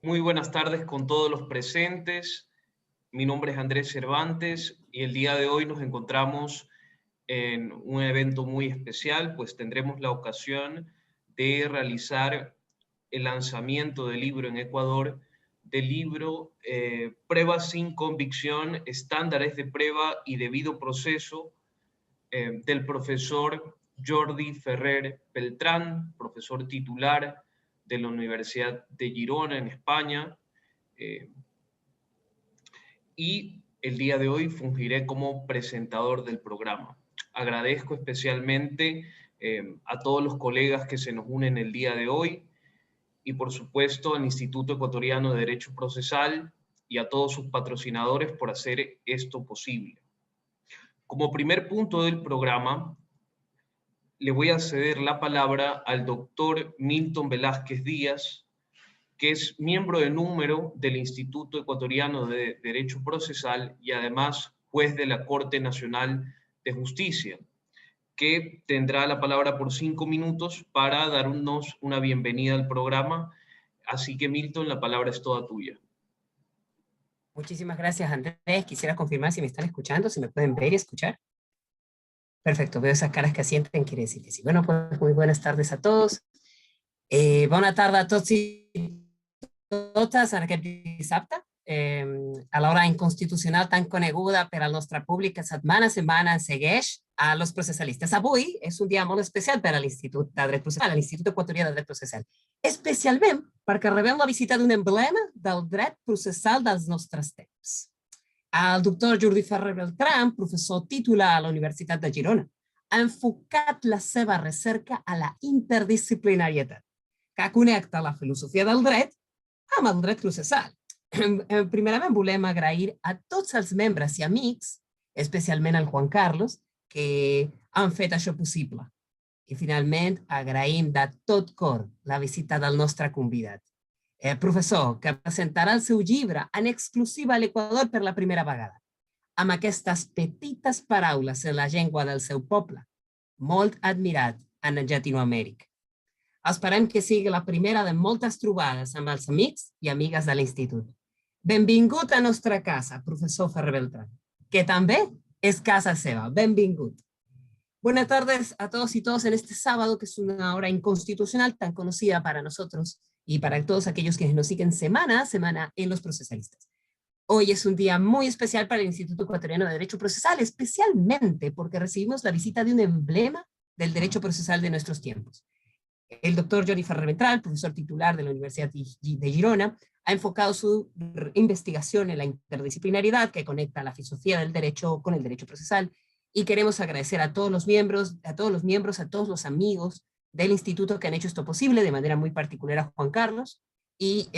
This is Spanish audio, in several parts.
Muy buenas tardes con todos los presentes. Mi nombre es Andrés Cervantes y el día de hoy nos encontramos en un evento muy especial, pues tendremos la ocasión de realizar el lanzamiento del libro en Ecuador, del libro Pruebas sin convicción, estándares de prueba y debido proceso, del profesor Jordi Ferrer Beltrán, profesor titular de la Universidad de Girona en España, y el día de hoy fungiré como presentador del programa. Agradezco especialmente a todos los colegas que se nos unen el día de hoy y por supuesto al Instituto Ecuatoriano de Derecho Procesal y a todos sus patrocinadores por hacer esto posible. Como primer punto del programa, le voy a ceder la palabra al doctor Milton Velázquez Díaz, que es miembro de número del Instituto Ecuatoriano de Derecho Procesal y además juez de la Corte Nacional de Justicia, que tendrá la palabra por 5 minutos para darnos una bienvenida al programa. Así que, Milton, la palabra es toda tuya. Muchísimas gracias, Andrés. Quisiera confirmar si me están escuchando, si me pueden ver y escuchar. Perfecto, veo esas caras que asienten, quiere decir que sí. Bueno, pues muy buenas tardes a todos. Buena tarde a tots i totes en aquest dissabte, a l'hora inconstitucional tan coneguda per al nostre públic que setmana a setmana ens segueix a los processalistes. Avui és un dia molt especial per a l'Institut de Dret Processal, a l'Institut Equatorià de Dret Processal, especialment perquè rebem la visita d'un emblema del dret processal dels nostres temps. El doctor Jordi Ferrer Beltrán, professor titular a la Universitat de Girona, ha enfocat la seva recerca a la interdisciplinarietat, que connecta la filosofia del dret amb el dret processal. Primerament volem agrair a tots els membres i amics, especialment al Juan Carlos, que han fet això possible. I finalment agraïm de tot cor la visita del nostre convidat, professor, que presentarà el seu llibre en exclusiva a l'Equador per la primera vegada, amb aquestes petites paraules en la llengua del seu poble, molt admirat en Llatinoamèrica. Esperem que sigui la primera de moltes trobades amb els amics i amigues de l'Institut. Benvingut a nostra casa, professor Ferrer Beltrán, que també és casa seva. Benvingut. Buenas tardes a todos y todas en este sábado, que es una hora inconstitucional tan conocida para nosotros y para todos aquellos que nos siguen semana a semana en Los Procesalistas. Hoy es un día muy especial para el Instituto Ecuatoriano de Derecho Procesal, especialmente porque recibimos la visita de un emblema del derecho procesal de nuestros tiempos. El doctor Jordi Ferrer Beltrán, profesor titular de la Universidad de Girona, ha enfocado su investigación en la interdisciplinariedad que conecta la filosofía del derecho con el derecho procesal, y queremos agradecer a todos los miembros, a todos los amigos del instituto que han hecho esto posible, de manera muy particular a Juan Carlos, y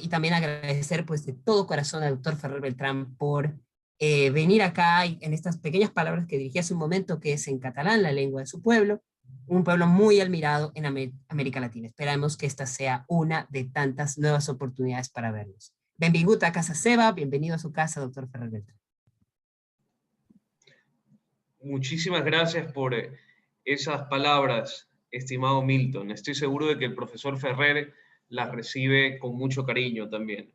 también agradecer pues de todo corazón al doctor Ferrer Beltrán por venir acá y en estas pequeñas palabras que dirigí hace un momento, que es en catalán, la lengua de su pueblo, un pueblo muy admirado en América Latina. Esperamos que esta sea una de tantas nuevas oportunidades para vernos. Benvingut a casa seva, bienvenido a su casa, doctor Ferrer Beltrán. Muchísimas gracias por esas palabras, estimado Milton. Estoy seguro de que el profesor Ferrer las recibe con mucho cariño también.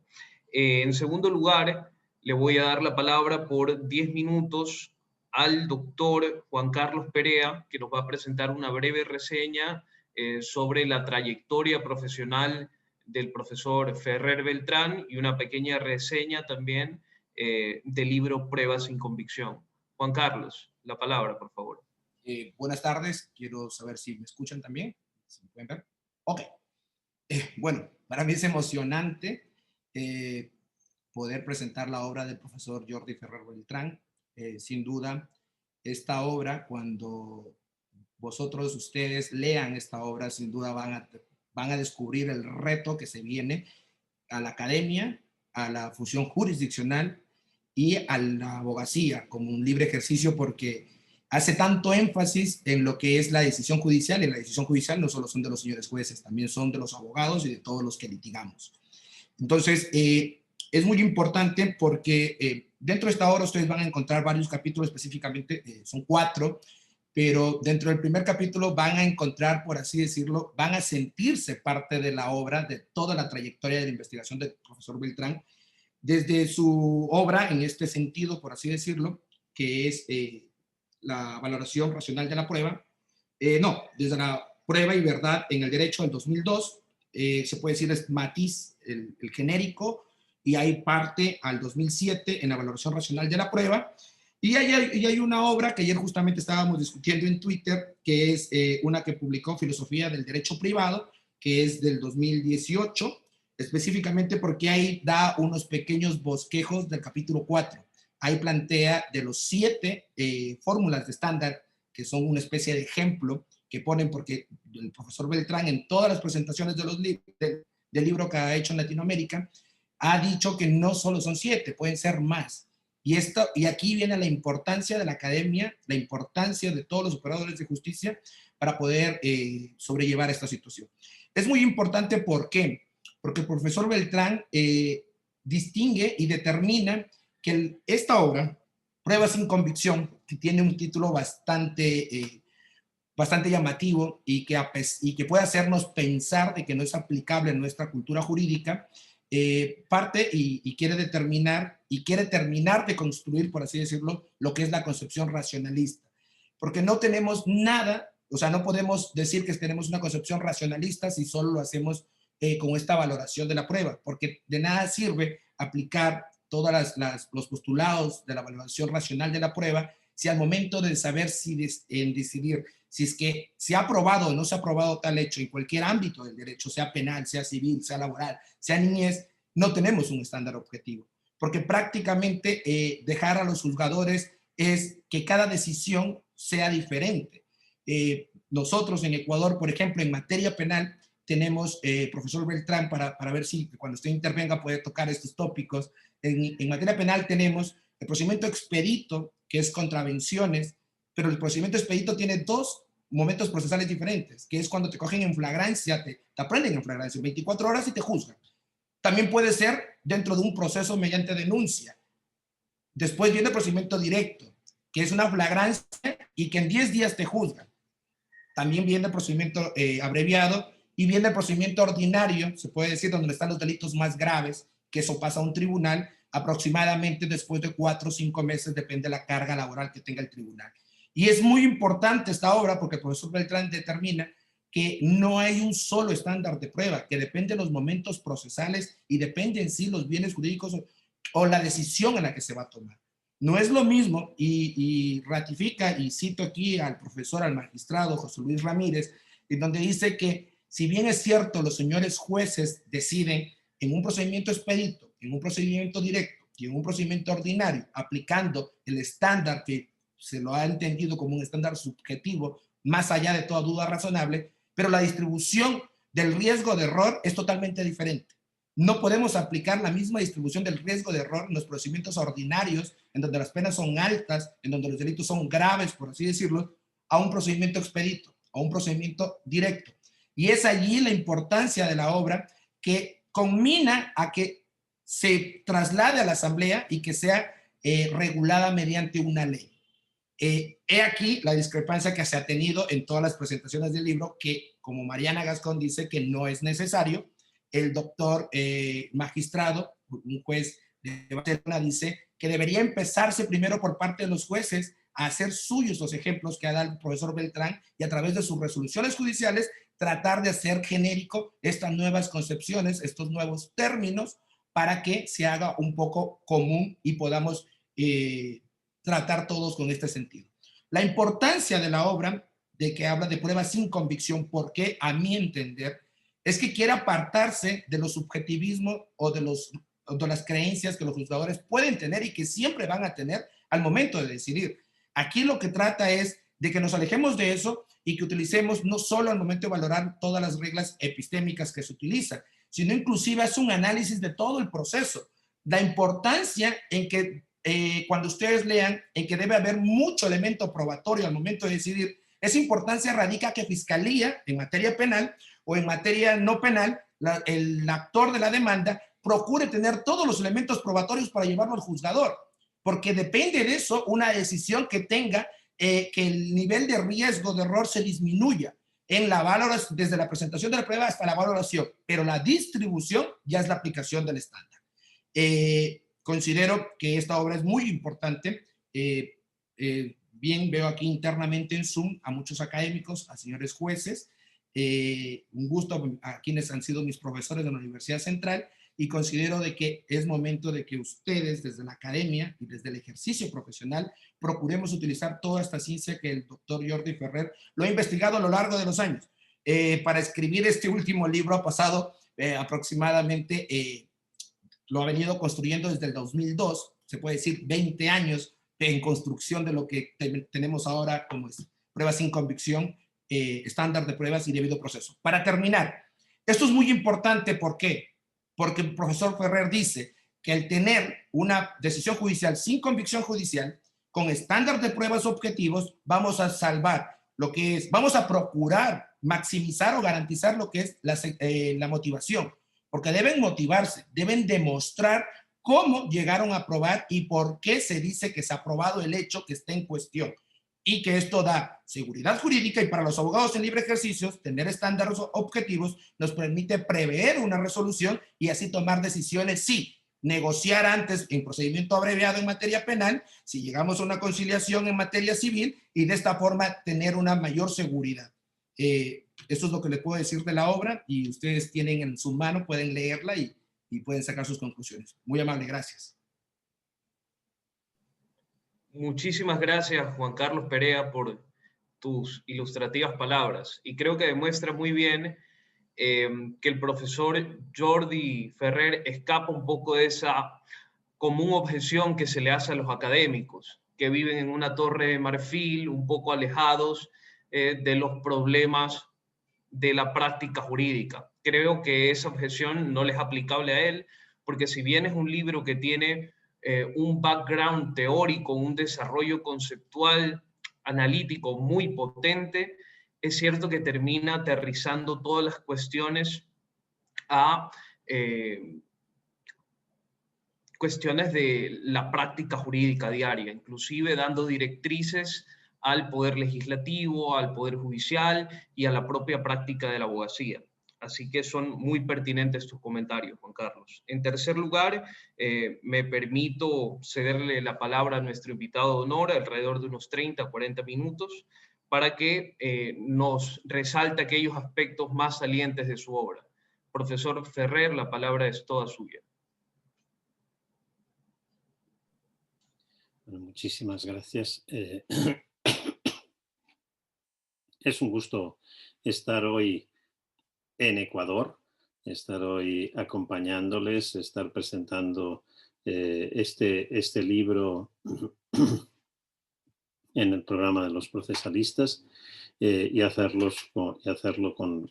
En segundo lugar, le voy a dar la palabra por 10 minutos al doctor Juan Carlos Perea, que nos va a presentar una breve reseña sobre la trayectoria profesional del profesor Ferrer Beltrán y una pequeña reseña también del libro Pruebas sin convicción. Juan Carlos, la palabra, por favor. Buenas tardes, quiero saber si me escuchan también. ¿Se me pueden ver? Ok. Bueno, para mí es emocionante poder presentar la obra del profesor Jordi Ferrer Beltrán. Sin duda, esta obra, cuando ustedes lean esta obra, sin duda van a descubrir el reto que se viene a la academia, a la función jurisdiccional y a la abogacía como un libre ejercicio, porque hace tanto énfasis en lo que es la decisión judicial, y la decisión judicial no solo son de los señores jueces, también son de los abogados y de todos los que litigamos. Entonces, es muy importante porque dentro de esta obra ustedes van a encontrar varios capítulos, específicamente son 4, pero dentro del primer capítulo van a encontrar, por así decirlo, van a sentirse parte de la obra, de toda la trayectoria de la investigación del profesor Beltrán, desde su obra en este sentido, por así decirlo, que es la valoración racional de la prueba, desde la prueba y verdad en el derecho del 2002, se puede decir es matiz, el genérico, y hay parte al 2007 en la valoración racional de la prueba, y hay una obra que ayer justamente estábamos discutiendo en Twitter, que es una que publicó Filosofía del Derecho Privado, que es del 2018, específicamente porque ahí da unos pequeños bosquejos del capítulo 4. Ahí plantea de los 7 fórmulas de estándar, que son una especie de ejemplo que ponen, porque el profesor Beltrán en todas las presentaciones de del libro que ha hecho en Latinoamérica, ha dicho que no solo son 7, pueden ser más. Y aquí viene la importancia de la academia, la importancia de todos los operadores de justicia para poder sobrellevar esta situación. Es muy importante, ¿por qué? Porque el profesor Beltrán distingue y determina que esta obra, Prueba sin convicción, que tiene un título bastante llamativo y que puede hacernos pensar de que no es aplicable en nuestra cultura jurídica, parte y quiere terminar de construir, por así decirlo, lo que es la concepción racionalista. Porque no tenemos nada, o sea, no podemos decir que tenemos una concepción racionalista si solo lo hacemos con esta valoración de la prueba, porque de nada sirve aplicar todos los postulados de la valoración racional de la prueba si al momento de saber en decidir si es que se ha aprobado o no se ha aprobado tal hecho en cualquier ámbito del derecho, sea penal, sea civil, sea laboral, sea niñez, no tenemos un estándar objetivo. Porque prácticamente dejar a los juzgadores es que cada decisión sea diferente. Nosotros en Ecuador, por ejemplo, en materia penal, tenemos, profesor Beltrán, para ver si cuando usted intervenga puede tocar estos tópicos. En materia penal tenemos el procedimiento expedito, que es contravenciones, pero el procedimiento expedito tiene 2 momentos procesales diferentes, que es cuando te cogen en flagrancia, te prenden en flagrancia, 24 horas y te juzgan. También puede ser dentro de un proceso mediante denuncia. Después viene el procedimiento directo, que es una flagrancia y que en 10 días te juzgan. También viene el procedimiento abreviado y viene el procedimiento ordinario, se puede decir, donde están los delitos más graves, que eso pasa a un tribunal aproximadamente después de 4 o 5 meses, depende de la carga laboral que tenga el tribunal. Y es muy importante esta obra porque el profesor Beltrán determina que no hay un solo estándar de prueba, que depende de los momentos procesales y depende en sí los bienes jurídicos o la decisión en la que se va a tomar. No es lo mismo, y ratifica, y cito aquí al profesor, al magistrado José Luis Ramírez, en donde dice que si bien es cierto, los señores jueces deciden en un procedimiento expedito, en un procedimiento directo y en un procedimiento ordinario, aplicando el estándar que se lo ha entendido como un estándar subjetivo, más allá de toda duda razonable, pero la distribución del riesgo de error es totalmente diferente. No podemos aplicar la misma distribución del riesgo de error en los procedimientos ordinarios, en donde las penas son altas, en donde los delitos son graves, por así decirlo, a un procedimiento expedito, a un procedimiento directo. Y es allí la importancia de la obra que conmina a que se traslade a la Asamblea y que sea regulada mediante una ley. He aquí la discrepancia que se ha tenido en todas las presentaciones del libro, que como Mariana Gascón dice que no es necesario, el doctor magistrado, un juez de Barcelona, dice que debería empezarse primero por parte de los jueces a hacer suyos los ejemplos que ha dado el profesor Beltrán y a través de sus resoluciones judiciales tratar de hacer genérico estas nuevas concepciones, estos nuevos términos, para que se haga un poco común y podamos tratar todos con este sentido. La importancia de la obra, de que habla de pruebas sin convicción, porque a mi entender, es que quiere apartarse de los subjetivismos o de las creencias que los juzgadores pueden tener y que siempre van a tener al momento de decidir. Aquí lo que trata es de que nos alejemos de eso y que utilicemos no solo al momento de valorar todas las reglas epistémicas que se utilizan, sino inclusive es un análisis de todo el proceso. La importancia en que cuando ustedes lean, en que debe haber mucho elemento probatorio al momento de decidir, esa importancia radica que Fiscalía, en materia penal o en materia no penal, el actor de la demanda procure tener todos los elementos probatorios para llevarlo al juzgador, porque depende de eso una decisión que tenga que el nivel de riesgo de error se disminuya en la valoración, desde la presentación de la prueba hasta la valoración, pero la distribución ya es la aplicación del estándar. Considero que esta obra es muy importante. Bien, veo aquí internamente en Zoom a muchos académicos, a señores jueces, un gusto a quienes han sido mis profesores de la Universidad Central, y considero de que es momento de que ustedes desde la academia y desde el ejercicio profesional procuremos utilizar toda esta ciencia que el doctor Jordi Ferrer lo ha investigado a lo largo de los años. Para escribir este último libro ha pasado aproximadamente, lo ha venido construyendo desde el 2002, se puede decir 20 años en construcción de lo que tenemos ahora como es pruebas sin convicción, estándar de pruebas y debido proceso. Para terminar, esto es muy importante, ¿por qué? Porque el profesor Ferrer dice que al tener una decisión judicial sin convicción judicial, con estándar de pruebas objetivos, vamos a salvar lo que es, vamos a procurar maximizar o garantizar lo que es la motivación, porque deben motivarse, deben demostrar cómo llegaron a aprobar y por qué se dice que se ha aprobado el hecho que está en cuestión. Y que esto da seguridad jurídica, y para los abogados en libre ejercicio, tener estándares objetivos nos permite prever una resolución y así tomar decisiones, sí, negociar antes en procedimiento abreviado en materia penal, si llegamos a una conciliación en materia civil, y de esta forma tener una mayor seguridad. Esto es lo que les puedo decir de la obra, y ustedes tienen en su mano, pueden leerla y pueden sacar sus conclusiones. Muy amable, gracias. Muchísimas gracias, Juan Carlos Perea, por tus ilustrativas palabras. Y creo que demuestra muy bien que el profesor Jordi Ferrer escapa un poco de esa común objeción que se le hace a los académicos, que viven en una torre de marfil, un poco alejados de los problemas de la práctica jurídica. Creo que esa objeción no le es aplicable a él, porque si bien es un libro que tiene un background teórico, un desarrollo conceptual, analítico muy potente, es cierto que termina aterrizando todas las cuestiones a cuestiones de la práctica jurídica diaria, inclusive dando directrices al Poder Legislativo, al Poder Judicial y a la propia práctica de la abogacía. Así que son muy pertinentes tus comentarios, Juan Carlos. En tercer lugar, me permito cederle la palabra a nuestro invitado de honor, alrededor de unos 30, 40 minutos, para que nos resalte aquellos aspectos más salientes de su obra. Profesor Ferrer, la palabra es toda suya. Bueno, muchísimas gracias. Es un gusto estar hoy en Ecuador, estar hoy acompañándoles, estar presentando este libro en el programa de los procesalistas y hacerlo con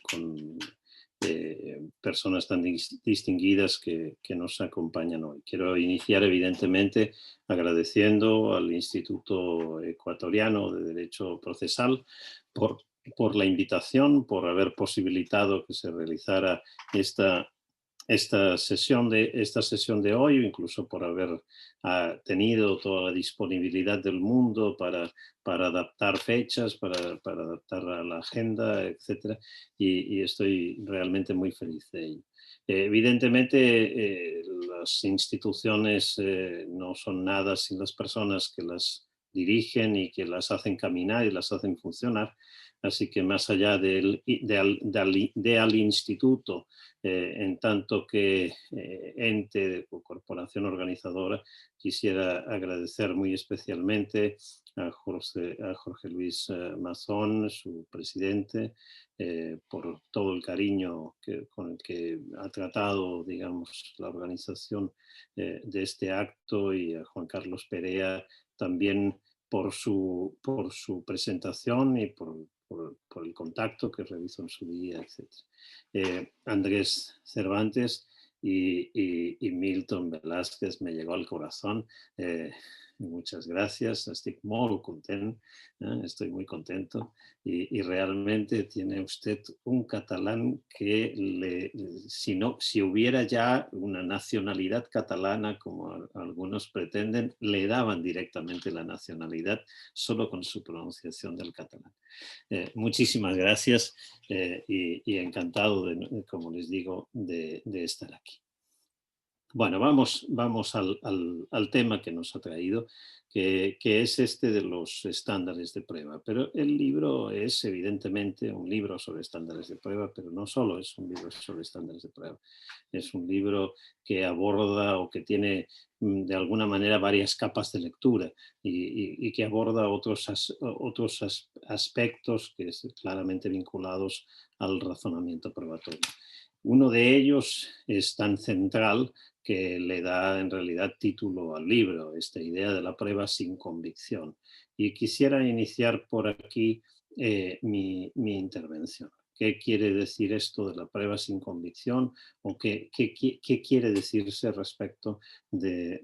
personas tan distinguidas que nos acompañan hoy. Quiero iniciar evidentemente agradeciendo al Instituto Ecuatoriano de Derecho Procesal por la invitación, por haber posibilitado que se realizara esta sesión de hoy, incluso por haber tenido toda la disponibilidad del mundo para adaptar fechas, para adaptar a la agenda, etc. Y estoy realmente muy feliz de ello. Evidentemente, las instituciones no son nada sin las personas que las dirigen y que las hacen caminar y las hacen funcionar. Así que más allá del instituto, en tanto que ente o corporación organizadora, quisiera agradecer muy especialmente a Jorge Luis Mazón, su presidente, por todo el cariño con el que ha tratado, digamos, la organización de este acto, y a Juan Carlos Perea también por su presentación y por el contacto que realizó en su día, etc. Andrés Cervantes, y Milton Velázquez me llegó al corazón. Muchas gracias, estic molt content, estoy muy contento y realmente tiene usted un catalán que si hubiera ya una nacionalidad catalana como algunos pretenden, le daban directamente la nacionalidad solo con su pronunciación del catalán. Muchísimas gracias y encantado, como les digo, de estar aquí. Bueno, vamos al tema que nos ha traído, que es este de los estándares de prueba. Pero el libro es evidentemente un libro sobre estándares de prueba, pero no solo es un libro sobre estándares de prueba. Es un libro que aborda o que tiene de alguna manera varias capas de lectura y que aborda otros aspectos que son claramente vinculados al razonamiento probatorio. Uno de ellos es tan central que le da en realidad título al libro, esta idea de la prueba sin convicción. Y quisiera iniciar por aquí mi intervención. ¿Qué quiere decir esto de la prueba sin convicción? ¿O qué quiere decirse respecto de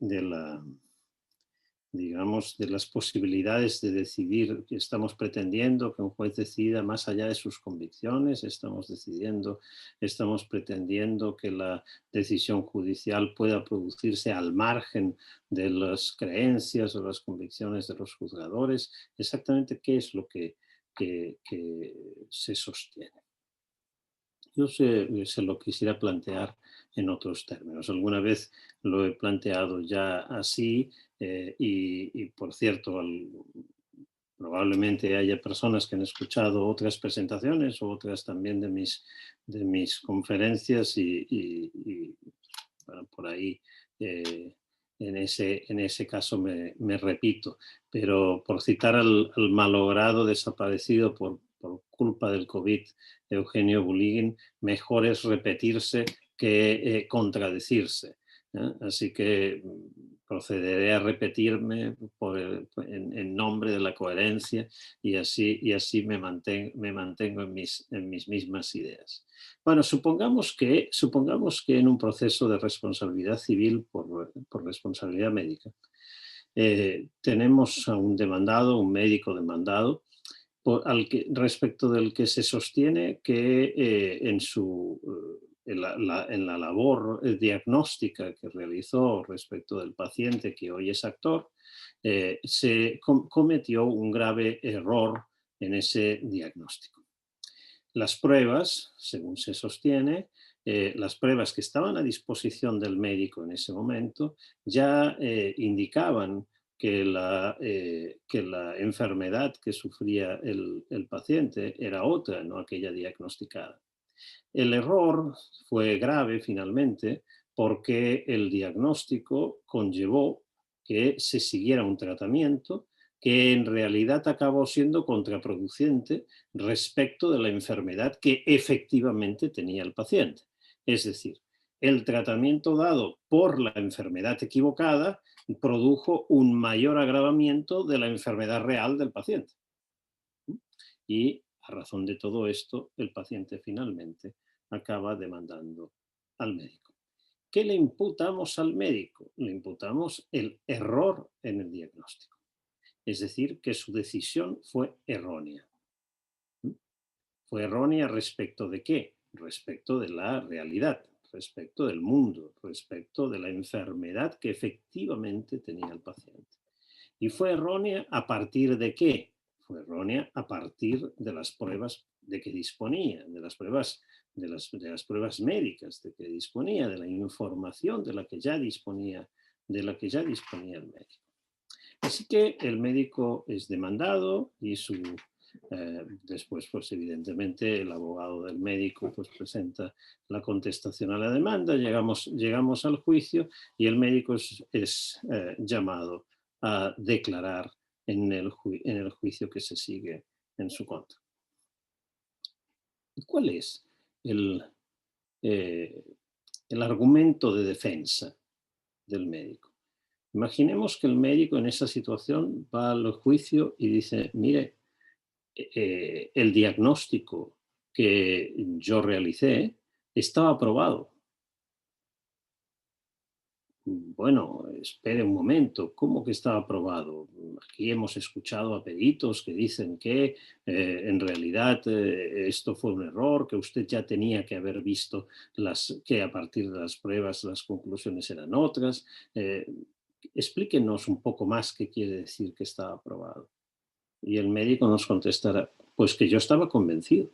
las posibilidades de decidir? Que estamos pretendiendo que un juez decida más allá de sus convicciones, estamos pretendiendo que la decisión judicial pueda producirse al margen de las creencias o las convicciones de los juzgadores. Exactamente qué es lo que se sostiene. Yo se lo quisiera plantear en otros términos. Alguna vez lo he planteado ya así y por cierto, probablemente haya personas que han escuchado otras presentaciones o otras también de mis conferencias y bueno, por ahí en ese caso me repito. Pero por citar al malogrado desaparecido por culpa del COVID, Eugenio Buligin, mejor es repetirse que contradecirse. Así que procederé a repetirme en nombre de la coherencia y así me mantengo en mis mismas ideas. Bueno, supongamos que en un proceso de responsabilidad civil por responsabilidad médica tenemos a un demandado, un médico demandado, respecto del que se sostiene que en la labor diagnóstica que realizó respecto del paciente que hoy es actor, se cometió un grave error en ese diagnóstico. Las pruebas, según se sostiene, las pruebas que estaban a disposición del médico en ese momento ya indicaban que la enfermedad que sufría el paciente era otra, no aquella diagnosticada. El error fue grave finalmente porque el diagnóstico conllevó que se siguiera un tratamiento que en realidad acabó siendo contraproducente respecto de la enfermedad que efectivamente tenía el paciente. Es decir, el tratamiento dado por la enfermedad equivocada produjo un mayor agravamiento de la enfermedad real del paciente. Y a razón de todo esto, el paciente finalmente acaba demandando al médico. ¿Qué le imputamos al médico? Le imputamos el error en el diagnóstico. Es decir, que su decisión fue errónea. ¿Fue errónea respecto de qué? Respecto de la realidad, respecto del mundo, respecto de la enfermedad que efectivamente tenía el paciente. ¿Y fue errónea a partir de qué? Fue errónea a partir de las pruebas de que disponía, de las pruebas médicas de que disponía, de la información de la que ya disponía el médico. Así que el médico es demandado y después, pues evidentemente, el abogado del médico pues presenta la contestación a la demanda, llegamos al juicio y el médico es llamado a declarar en el juicio que se sigue en su contra. ¿Cuál es el argumento de defensa del médico? Imaginemos que el médico en esa situación va al juicio y dice, mire, el diagnóstico que yo realicé estaba aprobado. bueno, espere un momento, ¿cómo que estaba aprobado? Aquí hemos escuchado a peritos que dicen que en realidad esto fue un error, que usted ya tenía que haber visto que a partir de las pruebas las conclusiones eran otras. Explíquenos un poco más qué quiere decir que estaba aprobado. Y el médico nos contestará, pues que yo estaba convencido.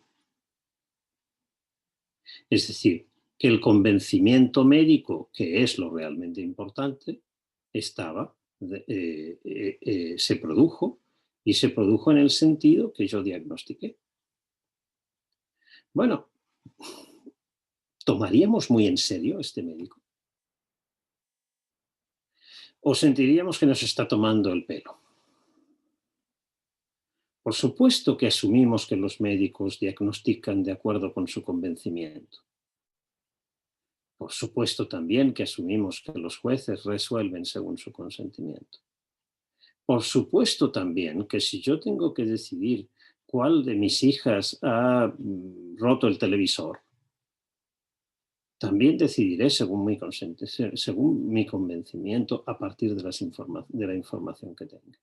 Es decir, que el convencimiento médico, que es lo realmente importante, se produjo, y se produjo en el sentido que yo diagnostiqué. Bueno, ¿tomaríamos muy en serio a este médico? ¿O sentiríamos que nos está tomando el pelo? Por supuesto que asumimos que los médicos diagnostican de acuerdo con su convencimiento. Por supuesto también que asumimos que los jueces resuelven según su consentimiento. Por supuesto también que si yo tengo que decidir cuál de mis hijas ha roto el televisor, también decidiré según mi convencimiento a partir de la información que tenga.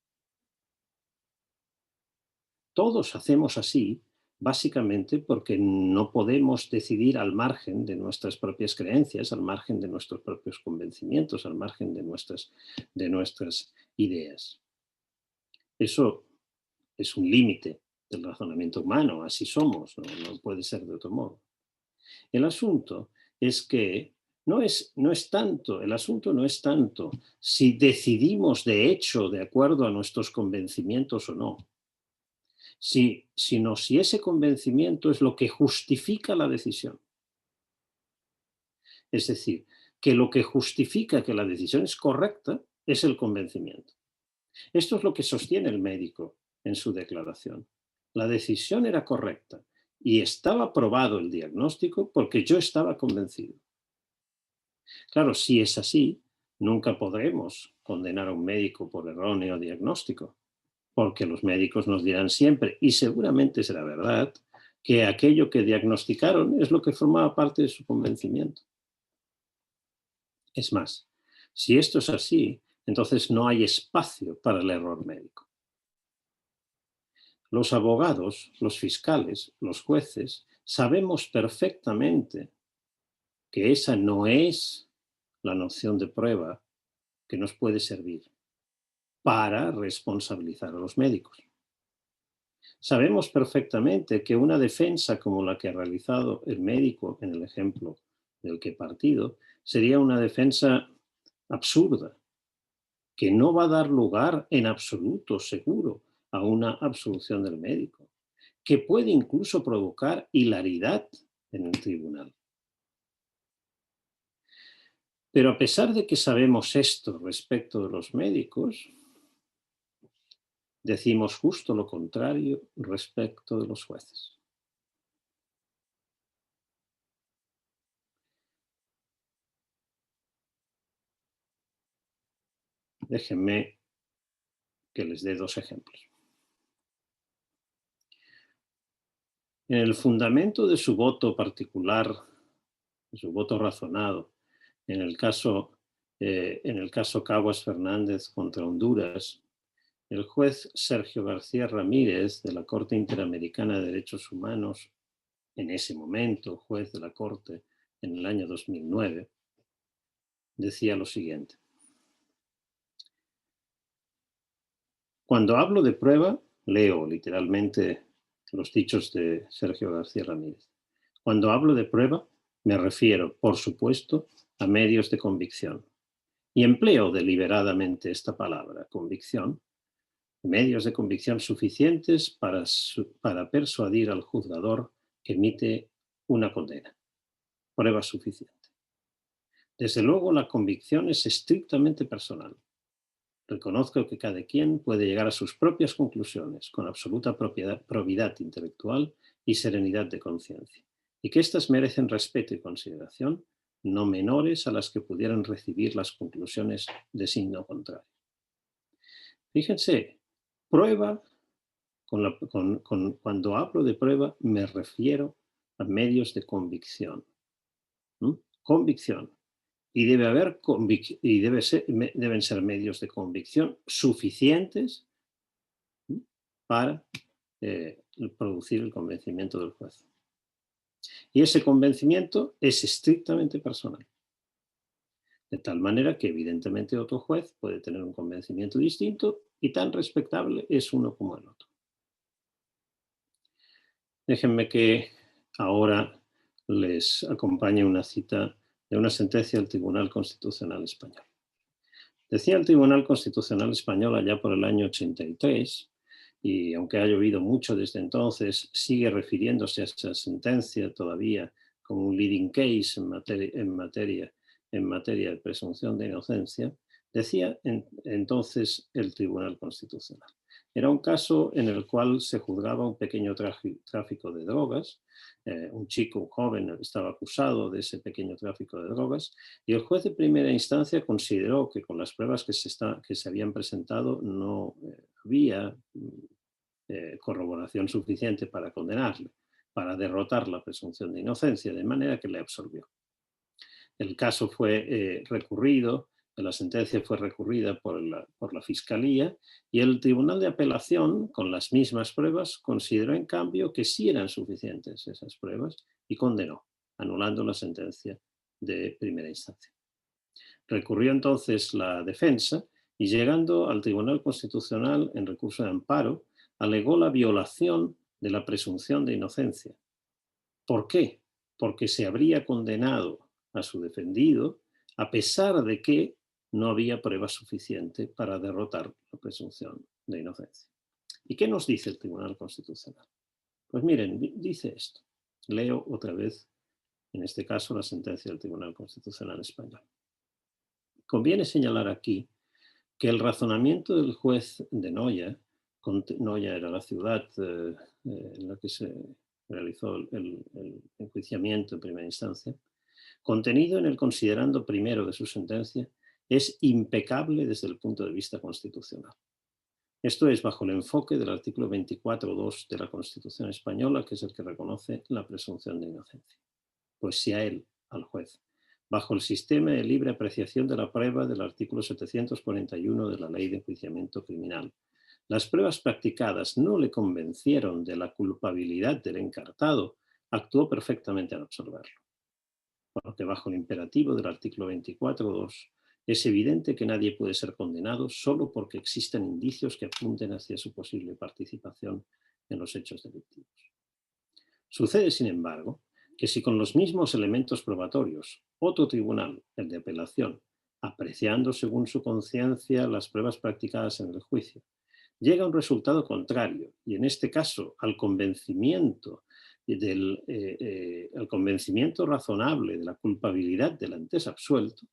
Todos hacemos así, básicamente porque no podemos decidir al margen de nuestras propias creencias, al margen de nuestros propios convencimientos, al margen de nuestras ideas. Eso es un límite del razonamiento humano, así somos, no puede ser de otro modo. El asunto es que el asunto no es tanto si decidimos de hecho de acuerdo a nuestros convencimientos o no, sino si ese convencimiento es lo que justifica la decisión. Es decir, que lo que justifica que la decisión es correcta es el convencimiento. Esto es lo que sostiene el médico en su declaración. La decisión era correcta y estaba probado el diagnóstico porque yo estaba convencido. Claro, si es así, nunca podremos condenar a un médico por erróneo diagnóstico, porque los médicos nos dirán siempre, y seguramente será verdad, que aquello que diagnosticaron es lo que formaba parte de su convencimiento. Es más, si esto es así, entonces no hay espacio para el error médico. Los abogados, los fiscales, los jueces, sabemos perfectamente que esa no es la noción de prueba que nos puede servir para responsabilizar a los médicos. Sabemos perfectamente que una defensa como la que ha realizado el médico en el ejemplo del que he partido sería una defensa absurda, que no va a dar lugar en absoluto, seguro, a una absolución del médico, que puede incluso provocar hilaridad en el tribunal. Pero a pesar de que sabemos esto respecto de los médicos, decimos justo lo contrario respecto de los jueces. Déjenme que les dé dos ejemplos. En el fundamento de su voto particular, de su voto razonado, en el caso Caguas Fernández contra Honduras, el juez Sergio García Ramírez de la Corte Interamericana de Derechos Humanos, en ese momento juez de la Corte en el año 2009, decía lo siguiente: cuando hablo de prueba, leo literalmente los dichos de Sergio García Ramírez. Cuando hablo de prueba, me refiero, por supuesto, a medios de convicción. Y empleo deliberadamente esta palabra, convicción, medios de convicción suficientes para persuadir al juzgador que emite una condena. Prueba suficiente. Desde luego, la convicción es estrictamente personal. Reconozco que cada quien puede llegar a sus propias conclusiones con absoluta probidad intelectual y serenidad de conciencia, y que éstas merecen respeto y consideración, no menores a las que pudieran recibir las conclusiones de signo contrario. Fíjense, prueba, cuando hablo de prueba me refiero a medios de convicción. Convicción. y deben ser medios de convicción suficientes para producir el convencimiento del juez. Y ese convencimiento es estrictamente personal. De tal manera que evidentemente otro juez puede tener un convencimiento distinto y tan respetable es uno como el otro. Déjenme que ahora les acompañe una cita de una sentencia del Tribunal Constitucional Español. Decía el Tribunal Constitucional Español allá por el año 83, y aunque ha llovido mucho desde entonces, sigue refiriéndose a esa sentencia todavía como un leading case en materia de presunción de inocencia. Decía entonces el Tribunal Constitucional. Era un caso en el cual se juzgaba un pequeño tráfico de drogas. Un chico, un joven, estaba acusado de ese pequeño tráfico de drogas y el juez de primera instancia consideró que con las pruebas que se habían presentado no había corroboración suficiente para condenarle, para derrotar la presunción de inocencia, de manera que le absolvió. El caso fue recurrido, la sentencia fue recurrida por la Fiscalía y el Tribunal de Apelación, con las mismas pruebas, consideró en cambio que sí eran suficientes esas pruebas y condenó, anulando la sentencia de primera instancia. Recurrió entonces la defensa y llegando al Tribunal Constitucional en recurso de amparo, alegó la violación de la presunción de inocencia. ¿Por qué? Porque se habría condenado a su defendido a pesar de que no había prueba suficiente para derrotar la presunción de inocencia. ¿Y qué nos dice el Tribunal Constitucional? Pues miren, dice esto. Leo otra vez, en este caso, la sentencia del Tribunal Constitucional Español. Conviene señalar aquí que el razonamiento del juez de Noya, Noya era la ciudad en la que se realizó el enjuiciamiento en primera instancia, contenido en el considerando primero de su sentencia, es impecable desde el punto de vista constitucional. Esto es bajo el enfoque del artículo 24.2 de la Constitución española, que es el que reconoce la presunción de inocencia. Pues si a él, al juez, bajo el sistema de libre apreciación de la prueba del artículo 741 de la Ley de Enjuiciamiento Criminal, las pruebas practicadas no le convencieron de la culpabilidad del encartado, actuó perfectamente al absolverlo. Porque bajo el imperativo del artículo 24.2 es evidente que nadie puede ser condenado solo porque existen indicios que apunten hacia su posible participación en los hechos delictivos. Sucede, sin embargo, que si con los mismos elementos probatorios otro tribunal, el de apelación, apreciando según su conciencia las pruebas practicadas en el juicio, llega a un resultado contrario y en este caso al convencimiento razonable de la culpabilidad del antes absuelto,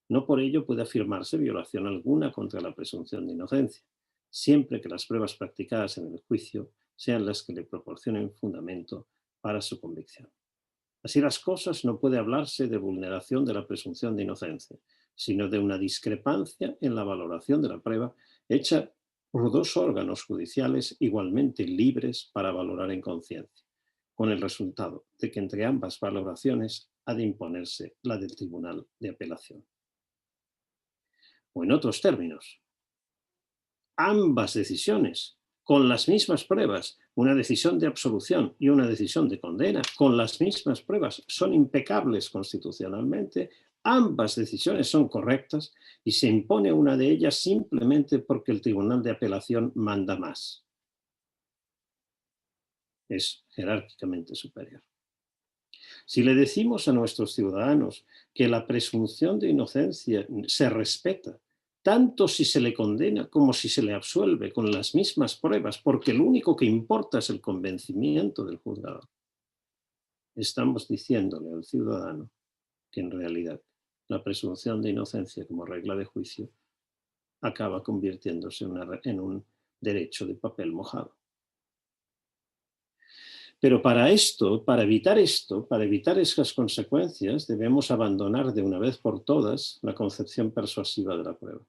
no por ello puede afirmarse violación alguna contra la presunción de inocencia, siempre que las pruebas practicadas en el juicio sean las que le proporcionen fundamento para su convicción. Así las cosas, no puede hablarse de vulneración de la presunción de inocencia, sino de una discrepancia en la valoración de la prueba hecha por dos órganos judiciales igualmente libres para valorar en conciencia, con el resultado de que entre ambas valoraciones ha de imponerse la del Tribunal de Apelación. O en otros términos, ambas decisiones, con las mismas pruebas, una decisión de absolución y una decisión de condena, con las mismas pruebas, son impecables constitucionalmente, ambas decisiones son correctas y se impone una de ellas simplemente porque el Tribunal de Apelación manda más. Es jerárquicamente superior. Si le decimos a nuestros ciudadanos que la presunción de inocencia se respeta, tanto si se le condena como si se le absuelve con las mismas pruebas, porque lo único que importa es el convencimiento del juzgador, estamos diciéndole al ciudadano que en realidad la presunción de inocencia como regla de juicio acaba convirtiéndose en un derecho de papel mojado. Pero para evitar esas consecuencias, debemos abandonar de una vez por todas la concepción persuasiva de la prueba.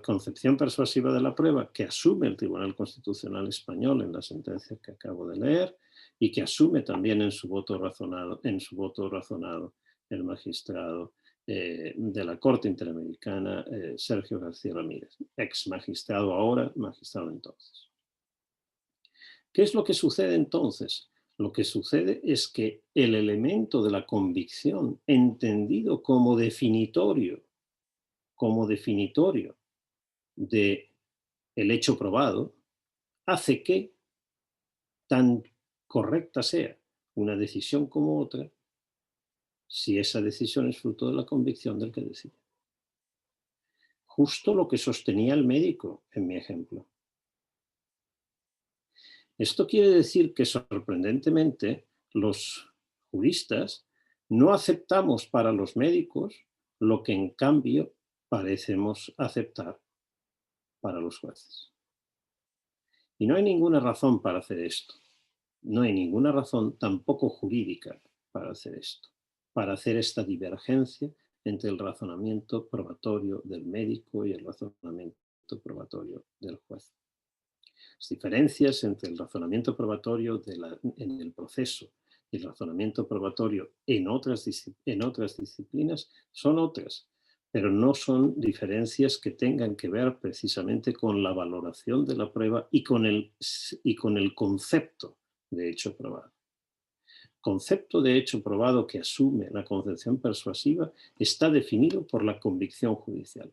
Concepción persuasiva de la prueba que asume el Tribunal Constitucional Español en la sentencia que acabo de leer y que asume también en su voto razonado el magistrado de la Corte Interamericana, Sergio García Ramírez, ex magistrado ahora, magistrado entonces. ¿Qué es lo que sucede entonces? Lo que sucede es que el elemento de la convicción, entendido como definitorio del hecho probado, hace que, tan correcta sea una decisión como otra, si esa decisión es fruto de la convicción del que decide. Justo lo que sostenía el médico en mi ejemplo. Esto quiere decir que, sorprendentemente, los juristas no aceptamos para los médicos lo que en cambio parecemos aceptar para los jueces. Y no hay ninguna razón para hacer esto. No hay ninguna razón tampoco jurídica para hacer esto, para hacer esta divergencia entre el razonamiento probatorio del médico y el razonamiento probatorio del juez. Las diferencias entre el razonamiento probatorio en el proceso y el razonamiento probatorio en otras disciplinas son otras, pero no son diferencias que tengan que ver precisamente con la valoración de la prueba y con el concepto de hecho probado. Concepto de hecho probado que asume la concepción persuasiva está definido por la convicción judicial.